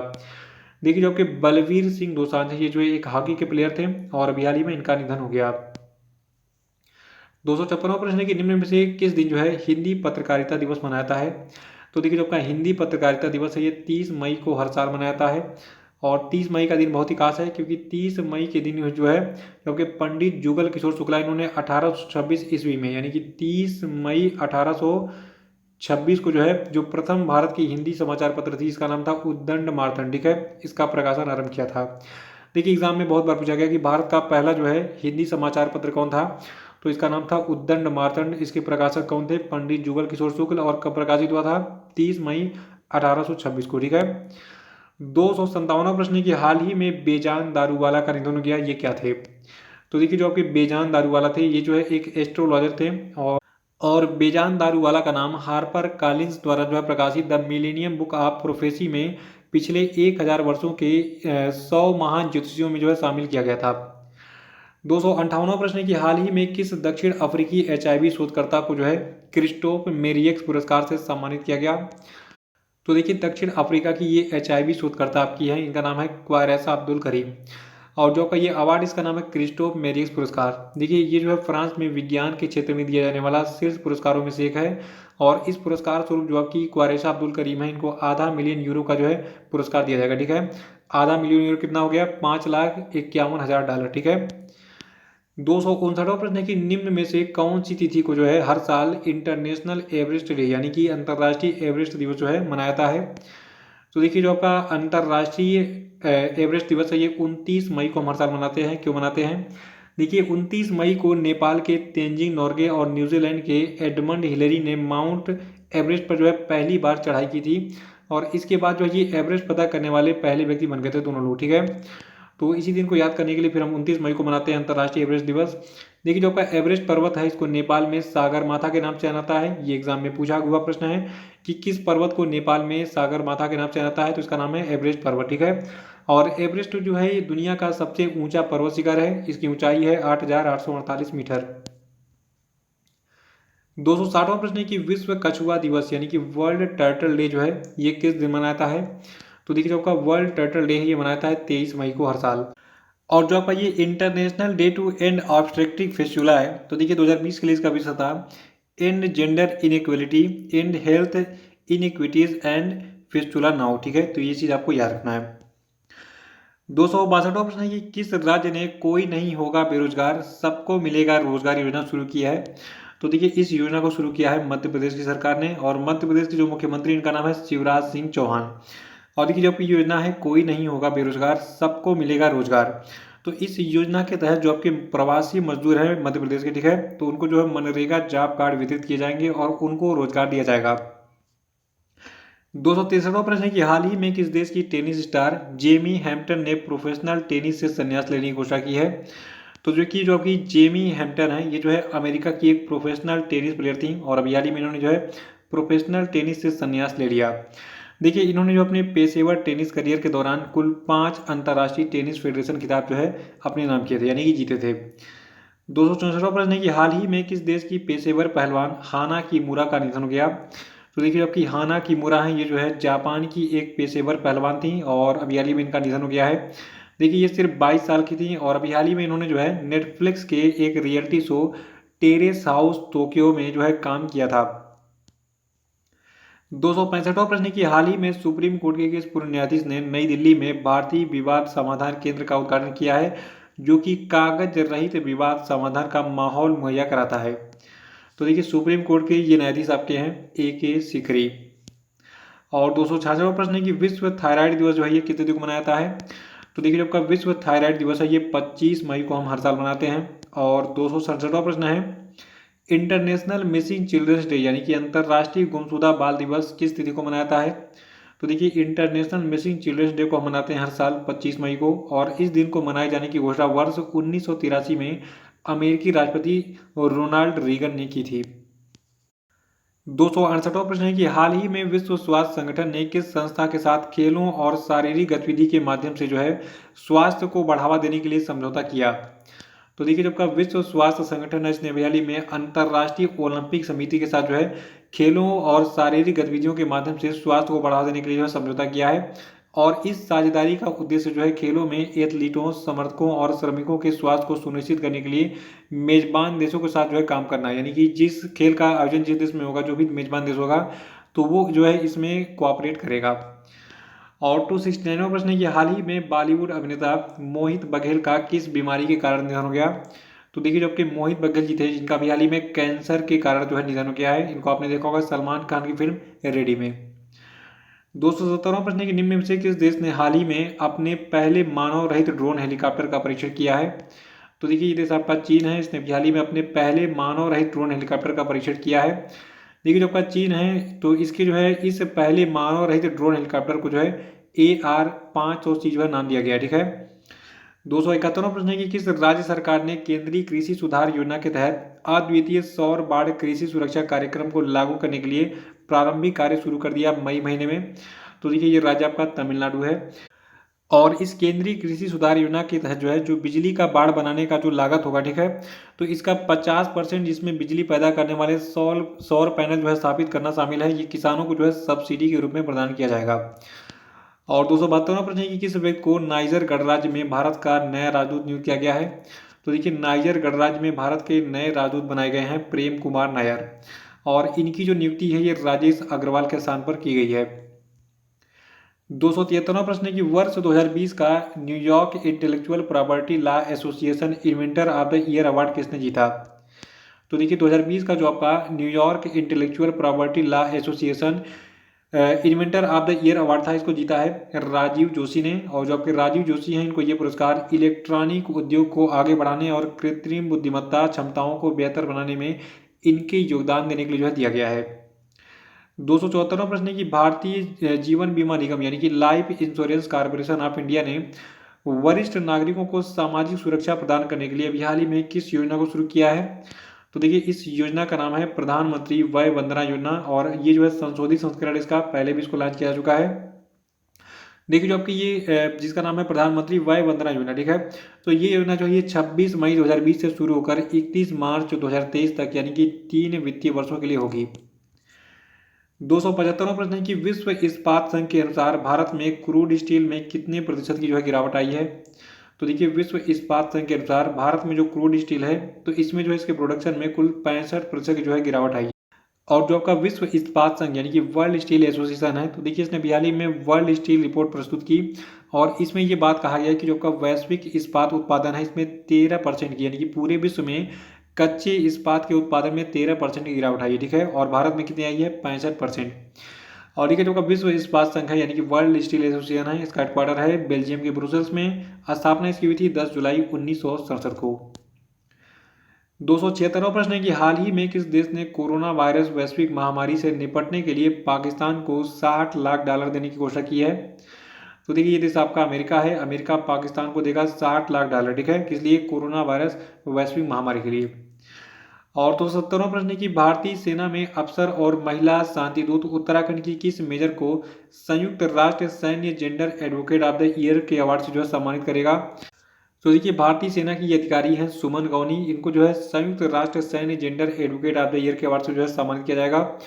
देखिए जो आपके बलबीर सिंह दोसांझ है ये जो है एक हॉकी के प्लेयर थे और अभी हाल ही में इनका निधन हो गया। 256वां प्रश्न है कि निम्न में से किस दिन जो है हिंदी पत्रकारिता दिवस मनाया जाता है। तो देखिए जो आपका हिंदी पत्रकारिता दिवस है ये 30 मई को हर साल मनाया जाता है। और 30 मई का दिन बहुत ही खास है क्योंकि 30 मई के दिन जो है क्योंकि पंडित जुगल किशोर शुक्ला इन्होंने 1826 ईस्वी में यानी कि 30 मई 1826 को जो है जो प्रथम भारत की हिंदी समाचार पत्र थी इसका नाम था उद्दंड मार्तंड, ठीक है, इसका प्रकाशन आरंभ किया था। देखिए एग्जाम में बहुत बार पूछा गया कि भारत का पहला जो है हिंदी समाचार पत्र कौन था। तो इसका नाम था उद्दंड मार्तंड। इसके प्रकाशक कौन थे, पंडित जुगल किशोर शुक्ल, और कब प्रकाशित हुआ था 30 मई 1826 को, ठीक है। 257वां प्रश्न है कि हाल ही में बेजान दारूवाला का निधन हो गया, ये क्या थे। तो देखिए जो आपके बेजान दारूवाला थे ये जो है एक एस्ट्रोलॉजर थे और बेजान दारूवाला का नाम हार्पर कॉलिंस द्वारा जो है प्रकाशित the millennium book of prophecy में पिछले 1000 वर्षों के 100 महान ज्योतिषियों में जो है शामिल किया गया था। 258वां प्रश्न है कि हाल ही में किस दक्षिण अफ्रीकी HIV शोधकर्ता को जो है क्रिस्टोफ मेरियक्स पुरस्कार से सम्मानित किया गया। तो देखिए दक्षिण अफ्रीका की ये HIV शोधकर्ता आपकी है, इनका नाम है क्वारेसा अब्दुल करीम। और जो का ये अवार्ड इसका नाम है क्रिस्टोफ मेरियक्स पुरस्कार। देखिए ये जो है फ्रांस में विज्ञान के क्षेत्र में दिया जाने वाला शीर्ष पुरस्कारों में से एक है। और इस पुरस्कार स्वरूप जो आपकी क्वारेसा अब्दुल करीम है इनको आधा मिलियन यूरो का जो है पुरस्कार दिया जाएगा, ठीक है। आधा मिलियन यूरो कितना हो गया, $5,51,000, ठीक है। 259वां प्रश्न है कि निम्न में से कौन सी तिथि को जो है हर साल इंटरनेशनल एवरेस्ट डे यानी कि अंतर्राष्ट्रीय एवरेस्ट दिवस जो है मनाया जाता है। तो देखिए जो आपका अंतर्राष्ट्रीय एवरेस्ट दिवस है ये 29 मई को हम हर साल मनाते हैं। क्यों मनाते हैं, देखिए 29 मई को नेपाल के तेंजिंग नोर्गे और न्यूजीलैंड के एडमंड हिलेरी ने माउंट एवरेस्ट पर जो है पहली बार चढ़ाई की थी। और इसके बाद जो है ये एवरेस्ट पता करने वाले पहले व्यक्ति बन गए थे दोनों लोग, ठीक है। तो इसी दिन को याद करने के लिए फिर हम 29 मई को मनाते हैं अंतर्राष्ट्रीय एवरेस्ट दिवस। देखिए जो आपका एवरेस्ट पर्वत है इसको नेपाल में सागर माथा के नाम से जाना जाता है। ये एग्जाम में पूछा हुआ प्रश्न है कि किस पर्वत को नेपाल में सागर माथा के नाम से जाना जाता है, तो इसका नाम है एवरेस्ट पर्वत, ठीक है। और एवरेस्ट जो है ये दुनिया का सबसे ऊंचा पर्वत शिखर है, इसकी ऊंचाई है 8,848 मीटर। 260वां प्रश्न है कि विश्व कछुआ दिवस यानी कि वर्ल्ड टर्टल डे जो है ये किस दिन मनाता है। तो देखिए जो आपका वर्ल्ड टर्टल डे है ये मनाता है 23 मई को हर साल। और जो आपका ये international day to end obstetric fistula है, तो देखिए 2020 के लिए इसका विषय था end gender inequality, end health inequities end fistula now, ठीक है। तो ये चीज़ आपको याद रखना है। 262वां प्रश्न है कि किस राज्य ने कोई नहीं होगा बेरोजगार सबको मिलेगा रोजगार योजना शुरू की है। तो देखिए इस योजना को शुरू किया है मध्य प्रदेश की सरकार ने और मध्य प्रदेश के जो मुख्यमंत्री इनका नाम है शिवराज सिंह चौहान। और देखिए जो योजना है कोई नहीं होगा बेरोजगार सबको मिलेगा रोजगार, तो इस योजना के तहत जो आपके प्रवासी मजदूर हैं मध्य प्रदेश के, ठीक है, तो उनको जो है मनरेगा जॉब कार्ड वितरित किए जाएंगे और उनको रोजगार दिया जाएगा। 263वां प्रश्न है कि हाल ही में किस देश की टेनिस स्टार जेमी हैम्पटन ने प्रोफेशनल टेनिस से संन्यास लेने की घोषणा की है। तो जो आपकी जेमी हैम्पटन है ये जो है अमेरिका की एक प्रोफेशनल टेनिस प्लेयर थी और अभी हाल ही में इन्होंने जो है प्रोफेशनल टेनिस से संन्यास ले लिया। देखिए इन्होंने जो अपने पेशेवर टेनिस करियर के दौरान कुल 5 अंतर्राष्ट्रीय टेनिस फेडरेशन खिताब जो है अपने नाम किए थे यानी कि जीते थे। 264वां प्रश्न है कि हाल ही में किस देश की पेशेवर पहलवान हाना किमुरा का निधन हो गया। तो देखिए आपकी हाना किमुरा है ये जो है जापान की एक पेशेवर पहलवान थी और अभी हाल ही में इनका निधन हो गया है। देखिए ये सिर्फ 22 साल की थी और अभी हाल ही में इन्होंने जो है नेटफ्लिक्स के एक reality show terrace house Tokyo में जो है काम किया था। 265वां प्रश्न की हाल ही में सुप्रीम कोर्ट के किस पूर्व न्यायाधीश ने नई दिल्ली में भारतीय विवाद समाधान केंद्र का उद्घाटन किया है जो कि कागज रहित विवाद समाधान का माहौल मुहैया कराता है। तो देखिए सुप्रीम कोर्ट के ये न्यायाधीश आपके हैं AK सिकरी। और 266वां प्रश्न है कि विश्व थायराइड दिवस जो है ये कितने दिन को मनाया जाता है। तो देखिए आपका विश्व थायराइड दिवस है ये 25 मई को हम हर साल मनाते हैं और 267वां प्रश्न है इंटरनेशनल मिसिंग चिल्ड्रंस डे यानी कि अंतर्राष्ट्रीय गुमशुदा बाल दिवस किस तिथि को मनाया जाता है। तो देखिए इंटरनेशनल मिसिंग चिल्ड्रंस डे को हम मनाते हैं हर साल 25 मई को, और इस दिन को मनाए जाने की घोषणा वर्ष 1983 में अमेरिकी राष्ट्रपति रोनाल्ड रीगन ने की थी। 268वां प्रश्न है कि हाल ही में विश्व स्वास्थ्य संगठन ने किस संस्था के साथ खेलों और शारीरिक गतिविधि के माध्यम से जो है स्वास्थ्य को बढ़ावा देने के लिए समझौता किया। तो देखिए जब का विश्व स्वास्थ्य संगठन है इसने हाल ही में अंतर्राष्ट्रीय ओलंपिक समिति के साथ जो है खेलों और शारीरिक गतिविधियों के माध्यम से स्वास्थ्य को बढ़ावा देने के लिए जो है समझौता किया है, और इस साझेदारी का उद्देश्य जो है खेलों में एथलीटों, समर्थकों और श्रमिकों के स्वास्थ्य को सुनिश्चित करने के लिए मेजबान देशों के साथ जो है काम करना है। यानी कि जिस खेल का आयोजन जिस देश में होगा, जो भी मेजबान देश होगा, तो वो जो है इसमें कोऑपरेट करेगा। और 269वां प्रश्न है कि हाल ही में बॉलीवुड अभिनेता मोहित बघेल का किस बीमारी के कारण निधन हो गया। तो देखिए जबकि मोहित बघेल जी थे जिनका भी हाल ही में कैंसर के कारण जो है निधन हो गया है। इनको आपने देखा होगा सलमान खान की फिल्म रेडी में। 270वां प्रश्न है कि निम्न में से किस देश ने हाल ही में अपने पहले मानव रहित ड्रोन हेलीकॉप्टर का परीक्षण किया है। तो देखिए ये देश आपका चीन है, इसने हाल ही में अपने पहले मानव रहित ड्रोन हेलीकॉप्टर का परीक्षण किया है। देखिए जो आपका चीन है तो इसके जो है इस पहले मानव रहित ड्रोन हेलीकॉप्टर को जो है AR-500 जो है नाम दिया गया। ठीक है। 271वां प्रश्न है कि किस राज्य सरकार ने केंद्रीय कृषि सुधार योजना के तहत अद्वितीय सौर बाढ़ कृषि सुरक्षा कार्यक्रम को लागू करने के लिए प्रारंभिक कार्य शुरू कर दिया मई महीने में। तो देखिए ये राज्य आपका तमिलनाडु है, और इस केंद्रीय कृषि सुधार योजना के तहत जो है जो बिजली का बाड़ बनाने का जो लागत होगा, ठीक है, तो इसका 50% जिसमें बिजली पैदा करने वाले सौर पैनल जो है स्थापित करना शामिल है। ये किसानों को जो है सब्सिडी के रूप में प्रदान किया जाएगा। और 272वां प्रश्न है कि किस व्यक्ति को नाइजर गणराज्य में भारत का नया राजदूत नियुक्त किया गया है। तो देखिए नाइजर गणराज्य में भारत के नए राजदूत बनाए गए हैं प्रेम कुमार नायर, और इनकी जो नियुक्ति है ये राजेश अग्रवाल के स्थान पर की गई है। 273वां प्रश्न है कि वर्ष 2020 का New York intellectual property law association inventor of the year award किसने जीता। तो देखिए 2020 का जो आपका New York intellectual property law association inventor of the year award था, इसको जीता है राजीव जोशी ने। और जो आपके राजीव जोशी हैं इनको ये पुरस्कार इलेक्ट्रॉनिक उद्योग को आगे बढ़ाने और कृत्रिम बुद्धिमत्ता क्षमताओं को बेहतर बनाने में इनके योगदान देने के लिए जो है दिया गया है। 274वां प्रश्न है कि भारतीय जीवन बीमा निगम यानी कि life insurance corporation of India ने वरिष्ठ नागरिकों को सामाजिक सुरक्षा प्रदान करने के लिए अभी हाल ही में किस योजना को शुरू किया है। तो देखिए इस योजना का नाम है प्रधानमंत्री वय वंदना योजना, और ये जो है संशोधित संस्करण इसका पहले भी इसको लॉन्च किया जा चुका है। देखिए जो आपकी ये जिसका नाम है प्रधानमंत्री वय वंदना योजना, ठीक है, तो ये योजना जो है 26 मई 2020 से शुरू होकर 31 मार्च 2023 तक यानी कि 3 वित्तीय वर्षों के लिए होगी। 275वां प्रश्न है कि विश्व इस्पात संघ के अनुसार भारत में क्रूड स्टील में कितने प्रतिशत की जो है गिरावट आई है। तो देखिए विश्व इस्पात संघ के अनुसार भारत में जो क्रूड स्टील है तो इसमें जो है इसके प्रोडक्शन में कुल 65% की जो है गिरावट आई है। और जो आपका विश्व इस्पात संघ यानी कि वर्ल्ड स्टील एसोसिएशन है, तो देखिए इसने हाल ही में वर्ल्ड स्टील रिपोर्ट प्रस्तुत की, और इसमें ये बात कहा गया है कि जो आपका वैश्विक इस्पात उत्पादन है इसमें 13% की यानी कि पूरे विश्व में कच्चे इस्पात के उत्पादन में 13% की गिरावट आई है। ठीक है। और भारत में कितनी आई है 65%। और ठीक है जो विश्व इस्पात संघ है यानी कि वर्ल्ड स्टील एसोसिएशन है, इसका हेडक्वार्टर है बेल्जियम के ब्रुसेल्स में। स्थापना इसकी हुई थी 10 जुलाई 1967 को। 276वां प्रश्न है कि हाल ही में किस देश ने कोरोना वायरस वैश्विक महामारी से निपटने के लिए पाकिस्तान को $60 लाख देने की घोषणा की है। तो देखिए ये देश आपका अमेरिका है। अमेरिका पाकिस्तान को देगा $60 लाख, ठीक है, किस लिए, कोरोना वायरस वैश्विक महामारी के लिए। और 270वां प्रश्न है कि भारतीय सेना में अफसर और महिला शांति दूत उत्तराखंड की किस मेजर को संयुक्त राष्ट्र सैन्य gender advocate of the year के अवार्ड से जो है सम्मानित करेगा। तो देखिए भारतीय सेना की ये अधिकारी हैं सुमन गौनी, इनको जो है संयुक्त राष्ट्र सैन्य gender advocate of the year के अवार्ड से जो है सम्मानित किया जाएगा।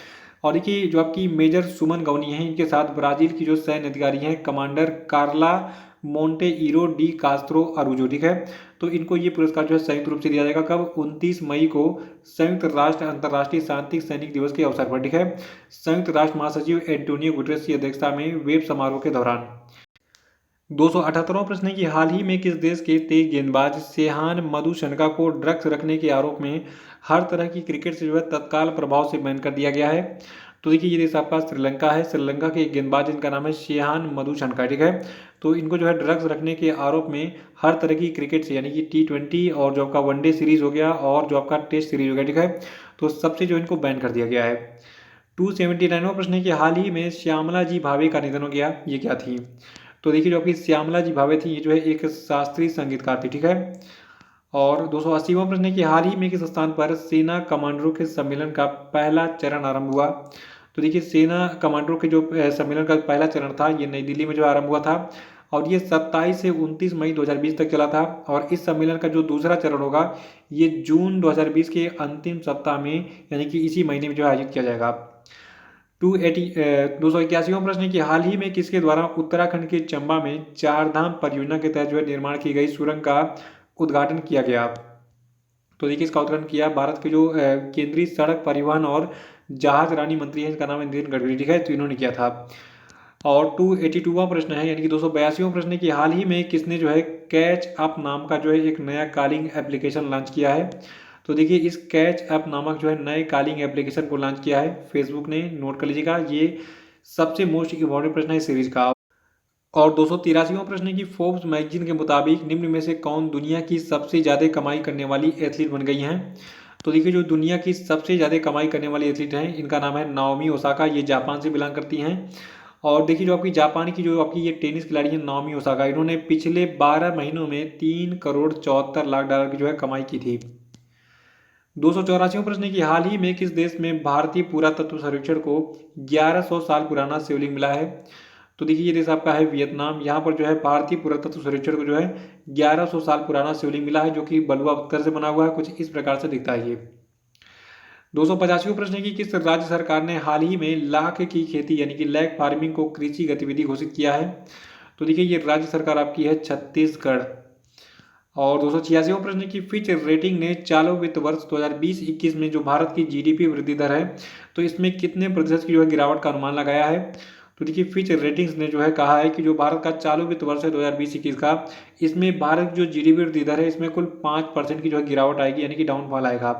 और देखिए जो आपकी मेजर सुमन गौनी है इनके साथ ब्राजील की जो सैन्य अधिकारी हैं कमांडर कार्ला मोंटेइरो डी कास्त्रो अरूजो, ठीक है, तो इनको ये पुरस्कार जो है संयुक्त रूप से दिया जाएगा। कब, 29 मई को संयुक्त राष्ट्र अंतर्राष्ट्रीय शांति सैनिक दिवस के अवसर पर, ठीक है, संयुक्त राष्ट्र महासचिव एंटोनियो गुटेरेस की अध्यक्षता में वेब समारोह के दौरान। 278वां प्रश्न है कि हाल ही में किस देश के तेज गेंदबाज शेहान मधुशनका को ड्रग्स रखने के आरोप में हर तरह की क्रिकेट से जो है तत्काल प्रभाव से बैन कर दिया गया है। तो देखिए ये देश आपका श्रीलंका है। श्रीलंका के एक गेंदबाज जिनका नाम है शेहान मधुशनका, ठीक है, तो इनको जो है ड्रग्स रखने के आरोप में हर तरह की क्रिकेट से, यानी कि T20 और जो आपका वनडे सीरीज हो गया और जो आपका टेस्ट सीरीज हो गया, ठीक है, तो सबसे जो इनको बैन कर दिया गया है। 279वां प्रश्न है कि हाल ही में श्यामला जी भावे का निधन हो गया, ये क्या थी? तो देखिए जो आपकी श्यामला जी भावे थी, ये जो है एक शास्त्रीय संगीतकार थी, ठीक है। और 280वां प्रश्न है कि हाल ही में किस स्थान पर सेना कमांडरों के सम्मेलन का पहला चरण आरंभ हुआ? तो देखिए सेना कमांडरों के जो सम्मेलन का पहला चरण था, ये नई दिल्ली में जो आरंभ हुआ था और ये 27 से 29 मई 2020 तक चला था। और इस सम्मेलन का जो दूसरा चरण होगा, ये जून 2020 के अंतिम सप्ताह में, यानी कि इसी महीने में जो आयोजित किया जाएगा। 281वां प्रश्न है कि हाल ही में किसके द्वारा उत्तराखंड के चंबा में चारधाम परियोजना के तहत जो है निर्माण की गई सुरंग का उद्घाटन किया गया? तो देखिए इसका उद्घाटन किया भारत के जो केंद्रीय सड़क परिवहन और जहाज रानी मंत्री है, इसका नाम है नितिन गडकरी, ठीक है, तो इन्होंने किया था। और 282वां प्रश्न है, यानी कि 282वां प्रश्न है कि हाल ही में किसने जो है कैच अप नाम का जो है एक नया कॉलिंग एप्लीकेशन लॉन्च किया है? तो देखिए इस कैच अप नामक जो है नए कॉलिंग एप्लीकेशन को लॉन्च किया है फेसबुक ने, नोट कर लीजिएगा, ये सबसे मोस्ट इंपॉर्टेंट प्रश्न है इस सीरीज का। और 283वां प्रश्न है कि फोर्ब्स मैगजीन के मुताबिक निम्न में से कौन दुनिया की सबसे ज़्यादा कमाई करने वाली एथलीट बन गई हैं? तो देखिए जो दुनिया की सबसे ज़्यादा कमाई करने वाली एथलीट हैं, इनका नाम है नाओमी ओसाका, ये जापान से बिलोंग करती हैं। और देखिए जो आपकी जापान की जो आपकी ये टेनिस खिलाड़ी है नाओमी ओसाका, इन्होंने पिछले 12 महीनों में 3 करोड़ 74 लाख डॉलर की जो है कमाई की थी। 284वां प्रश्न है कि हाल ही में किस देश में भारतीय पुरातत्व सर्वेक्षण को 1100 साल पुराना शिवलिंग मिला है? तो देखिए ये देश आपका है वियतनाम। यहाँ पर जो है भारतीय पुरातत्व सर्वेक्षण को जो है 1100 साल पुराना शिवलिंग मिला है, जो कि बलुआ पत्थर से बना हुआ है, कुछ इस प्रकार से दिखता है ये। 285वां प्रश्न है कि किस राज्य सरकार ने हाल ही में लाख की खेती यानी कि लैक फार्मिंग को कृषि गतिविधि घोषित किया है? तो देखिए ये राज्य सरकार आपकी है छत्तीसगढ़। और 286वां प्रश्न है कि फिच रेटिंग ने चालू वित्त वर्ष 2020-21 में जो भारत की जीडीपी वृद्धि दर है, तो इसमें कितने प्रतिशत की जो है गिरावट का अनुमान लगाया है? तो देखिए फिच रेटिंग्स ने जो है कहा है कि जो भारत का चालू वित्त वर्ष है 2020-21 का, इसमें भारत की जो जीडीपी वृद्धि दर है, इसमें कुल 5% की जो है गिरावट आएगी, यानी कि डाउनफॉल आएगा।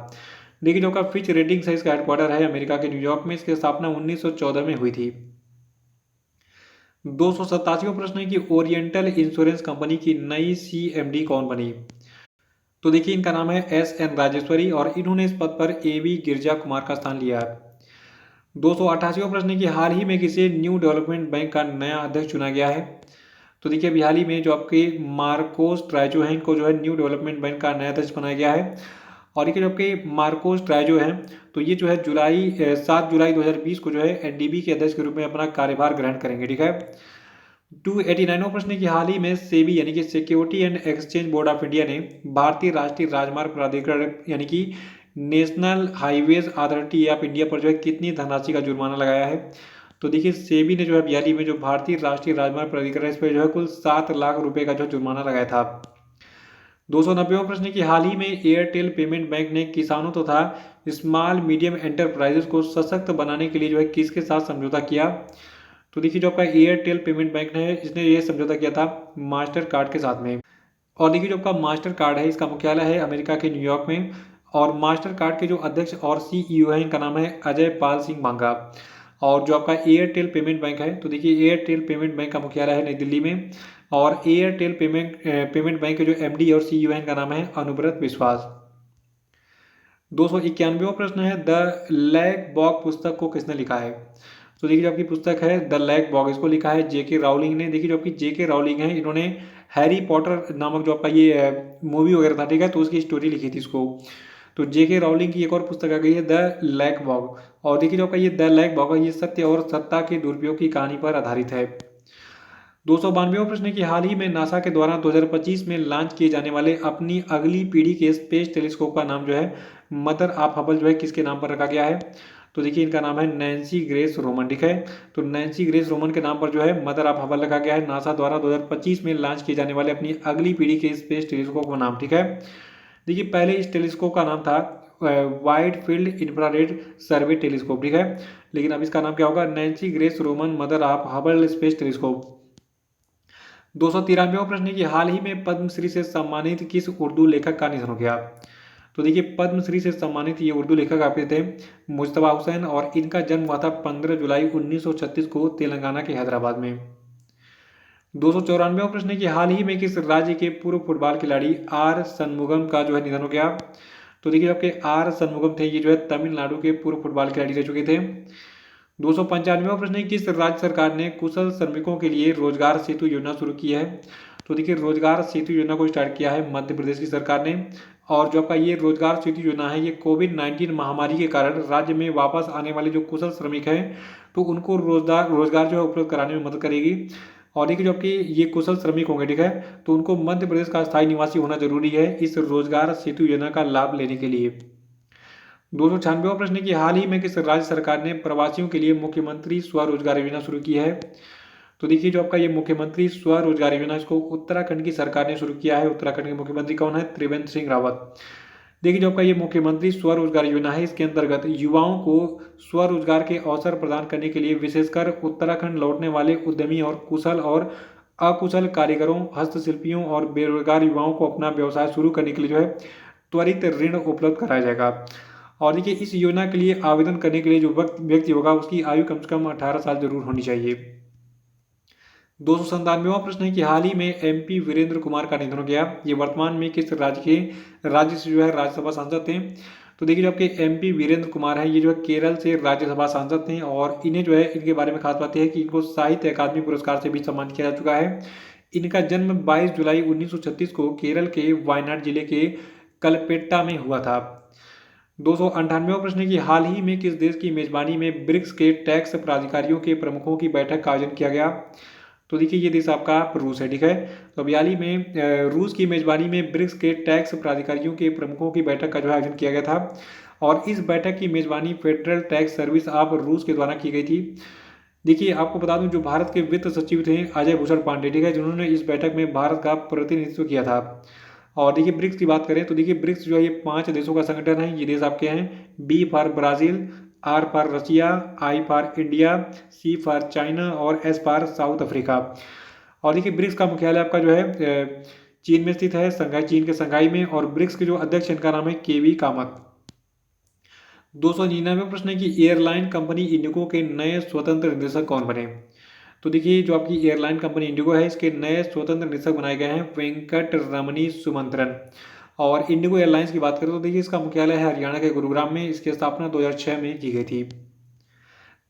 देखिए जो का फिच रेटिंग्स है, इसका हेडक्वार्टर है अमेरिका के न्यूयॉर्क में, इसकी स्थापना 1914 में हुई थी। 287वां प्रश्न है कि ओरिएंटल इंश्योरेंस कंपनी की नई CMD कौन बनी? तो देखिए इनका नाम है SN राजेश्वरी और इन्होंने इस पद पर AV गिरजा कुमार का स्थान लिया है। 288वां प्रश्न है कि हाल ही में किसे न्यू डेवलपमेंट बैंक का नया अध्यक्ष चुना गया है? तो देखिए अभी हाल ही में जो आपके मार्कोस ट्राइजो हैं, इनको जो है न्यू डेवलपमेंट बैंक का नया अध्यक्ष बनाया गया है। और ये जो आपके मार्कोस ट्राइजो हैं, तो ये जो है 7 जुलाई 2020 को जो है NDB के अध्यक्ष के रूप में अपना कार्यभार ग्रहण करेंगे, ठीक है। 289वां प्रश्न है कि हाल ही में सेबी यानी कि security and exchange board of India ने भारतीय राष्ट्रीय राजमार्ग प्राधिकरण यानी कि national highways authority of India पर जो है कितनी धनराशि का जुर्माना लगाया है? तो देखिए सेबी ने जो है हाल ही में जो भारतीय राष्ट्रीय राजमार्ग प्राधिकरण, इस पर जो है कुल 7 लाख रुपए का जो जुर्माना लगाया था। 290वां प्रश्न है कि हाल ही में एयरटेल पेमेंट बैंक ने किसानों तथा स्मॉल मीडियम एंटरप्राइजेस को सशक्त बनाने के लिए जो है किसके साथ समझौता किया? तो देखिए जो आपका एयरटेल पेमेंट बैंक है, इसने ये समझौता किया था मास्टर कार्ड के साथ में। और देखिए जो आपका मास्टर कार्ड है, इसका मुख्यालय है अमेरिका के न्यूयॉर्क में। और मास्टर कार्ड के जो अध्यक्ष और CEO हैं, इनका नाम है अजय पाल सिंह बांगा। और जो आपका एयरटेल पेमेंट बैंक है, तो देखिए एयरटेल पेमेंट बैंक का मुख्यालय है नई दिल्ली में। और एयरटेल पेमेंट बैंक के जो MD और CEO हैं, इनका नाम है अनुव्रत विश्वास। 291वां प्रश्न है द लैक बॉग पुस्तक को किसने लिखा है? तो देखिए जो आपकी पुस्तक है द लैक बॉग, इसको लिखा है JK राउलिंग ने। देखिए जो आपकी JK राउलिंग है, इन्होंने हैरी पॉटर नामक जो आपका ये मूवी वगैरह था, ठीक है, तो उसकी स्टोरी लिखी थी इसको। तो JK राउलिंग की एक और पुस्तक आ गई है द लैक बॉग। और देखिए जो आपका ये द लैक बॉग है, ये सत्य और सत्ता के दुरुपयोग की कहानी पर आधारित है। 292वां प्रश्न है कि हाल ही में नासा के द्वारा 2025 में लॉन्च किए जाने वाले अपनी अगली पीढ़ी के स्पेस टेलीस्कोप का नाम जो है मदर ऑफ हबल जो है किसके नाम पर रखा गया है? तो देखिए इनका नाम है नैन्सी ग्रेस रोमन, ठीक है। तो नैन्सी ग्रेस रोमन के नाम पर जो है मदर ऑफ हबल रखा गया है नासा द्वारा 2025 में लॉन्च किए जाने वाले अपनी अगली पीढ़ी के स्पेस टेलीस्कोप का नाम, ठीक है। देखिए पहले इस टेलीस्कोप का नाम था wide field infrared survey telescope, ठीक है, लेकिन अब इसका नाम क्या होगा? Nancy Grace Roman mother of Hubble space telescope. 293वां प्रश्न है कि हाल ही में पद्मश्री से सम्मानित किस उर्दू लेखक का निधन हो गया? तो देखिए पद्मश्री से सम्मानित ये उर्दू लेखक आपके थे मुश्तबा हुसैन और इनका जन्म हुआ था 15 जुलाई 1936 को तेलंगाना के हैदराबाद में। 294वां प्रश्न है कि हाल ही में किस राज्य के पूर्व फुटबॉल खिलाड़ी आर सनमुगम का जो है निधन हो गया। तो देखिए आपके आर सनमुगम थे, ये जो है तमिलनाडु के पूर्व फुटबॉल खिलाड़ी रह चुके थे। 295वां प्रश्न है किस राज्य सरकार ने कुशल श्रमिकों के लिए रोजगार सेतु योजना शुरू की है। तो देखिए रोजगार सेतु योजना को स्टार्ट किया है मध्य प्रदेश की सरकार ने। और जो आपका ये रोजगार सेतु योजना है ये कोविड-19 महामारी के कारण राज्य में वापस आने वाले जो कुशल श्रमिक हैं तो उनको रोजगार जो है उपलब्ध कराने में मदद करेगी। और देखिए जो आपकी ये कुशल श्रमिक होंगे, ठीक है, तो उनको मध्य प्रदेश का स्थायी निवासी होना जरूरी है इस रोजगार सेतु योजना का लाभ लेने के लिए। 296वां प्रश्न है कि हाल ही में किस राज्य सरकार ने प्रवासियों के लिए मुख्यमंत्री स्वरोजगार योजना शुरू की है। तो देखिए जो आपका ये मुख्यमंत्री स्वरोजगार योजना इसको उत्तराखंड की सरकार ने शुरू किया है। उत्तराखंड के मुख्यमंत्री कौन है? त्रिवेंद्र सिंह रावत। देखिए जो आपका ये मुख्यमंत्री स्वरोजगार योजना है इसके अंतर्गत युवाओं को स्वरोजगार के अवसर प्रदान करने के लिए विशेषकर उत्तराखंड लौटने वाले उद्यमी और कुशल और अकुशल कारीगरों, हस्तशिल्पियों और बेरोजगार युवाओं को अपना व्यवसाय शुरू करने के लिए जो है त्वरित ऋण उपलब्ध कराया जाएगा। और देखिए इस योजना के लिए आवेदन करने के लिए जो व्यक्ति होगा उसकी आयु कम से कम 18 साल जरूर होनी चाहिए। 297वां प्रश्न है कि हाल ही में एमपी वीरेंद्र कुमार का निधन हो गया। ये वर्तमान में किस राज्य से जो है राज्यसभा सांसद थे। तो देखिए जो आपके एमपी वीरेंद्र कुमार हैं ये जो है केरल से राज्यसभा सांसद थे और इन्हें जो है इनके बारे में खास बात यह है कि इनको साहित्य अकादमी पुरस्कार से भी सम्मानित किया जा चुका है। इनका जन्म 22 जुलाई 1936 को केरल के वायनाड जिले के कलपेट्टा में हुआ था। 298वां प्रश्न है कि हाल ही में किस देश की मेजबानी में ब्रिक्स के टैक्स प्राधिकारियों के प्रमुखों की बैठक का आयोजन किया गया। तो देखिए ये देश आपका रूस है, ठीक है। तो अब हाल ही में रूस की मेजबानी में ब्रिक्स के टैक्स प्राधिकारियों के प्रमुखों की बैठक का जो है आयोजन किया गया था। और इस बैठक की मेजबानी फेडरल टैक्स सर्विस ऑफ रूस के द्वारा की गई थी। देखिए आपको बता दूं जो भारत के वित्त सचिव थे अजय भूषण पांडे, ठीक है, जिन्होंने इस बैठक में भारत का प्रतिनिधित्व किया था। और देखिए ब्रिक्स की बात करें तो देखिए ब्रिक्स जो है ये 5 देशों का संगठन है। ये देश आपके हैं B for Brazil, R for Russia, I for India, C for China और एस फॉर साउथ अफ्रीका। और देखिए ब्रिक्स का मुख्यालय आपका जो है चीन में स्थित है, संघाई, चीन के संघाई में। और ब्रिक्स के जो अध्यक्ष इनका नाम है केवी कामत। 299वां प्रश्न है कि एयरलाइन कंपनी इंडिगो के नए स्वतंत्र निदेशक कौन बने। तो देखिए जो आपकी एयरलाइन कंपनी इंडिगो है इसके नए स्वतंत्र निदेशक बनाए गए हैं वेंकट रमनी सुमंत्रन। और इंडिगो एयरलाइंस की बात करें तो देखिए इसका मुख्यालय है हरियाणा के गुरुग्राम में। इसकी स्थापना 2006 में की गई थी।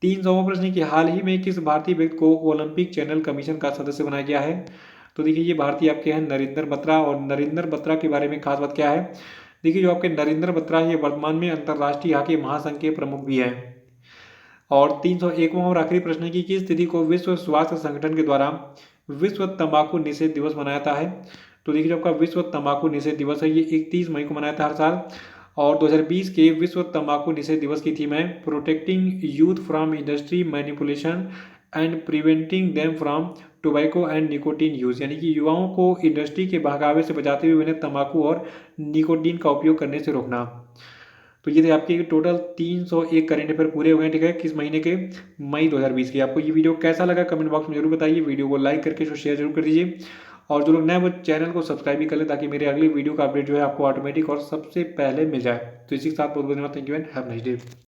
300वां प्रश्न है कि हाल ही में किस भारतीय व्यक्ति को ओलंपिक चैनल कमीशन का सदस्य बनाया गया है। तो देखिए ये भारतीय आपके हैं नरेंद्र बत्रा। और नरेंद्र बत्रा के बारे में खास बात क्या है, देखिए जो आपके नरेंद्र बत्रा ये वर्तमान में अंतर्राष्ट्रीय हॉकी महासंघ के प्रमुख भी हैं। और 301वां और आखिरी प्रश्न है कि किस तिथि को विश्व स्वास्थ्य संगठन के द्वारा विश्व तंबाकू निषेध दिवस मनाया जाता है। तो देखिए जो आपका विश्व तंबाकू निषेध दिवस है ये 31 मई को मनाया था हर साल। और 2020 के विश्व तंबाकू निषेध दिवस की थीम है protecting youth from industry manipulation and preventing them from tobacco and nicotine use, यानी कि युवाओं को इंडस्ट्री के बहकावे से बचाते हुए उन्हें तंबाकू और निकोटीन का उपयोग करने से रोकना। तो ये थे आपके टोटल 301 करेंट अफेयर पूरे हुए हैं, ठीक है, किस महीने के? मई 2020 के। आपको ये वीडियो कैसा लगा कमेंट बॉक्स में जरूर बताइए। वीडियो को लाइक करके शेयर जरूर कर दीजिए। और जो लोग नए वो चैनल को सब्सक्राइब भी कर लें ताकि मेरे अगले वीडियो का अपडेट जो है आपको ऑटोमेटिक और सबसे पहले मिल जाए। तो इसी के साथ बहुत बहुत धन्यवाद। Thank you and have nice day.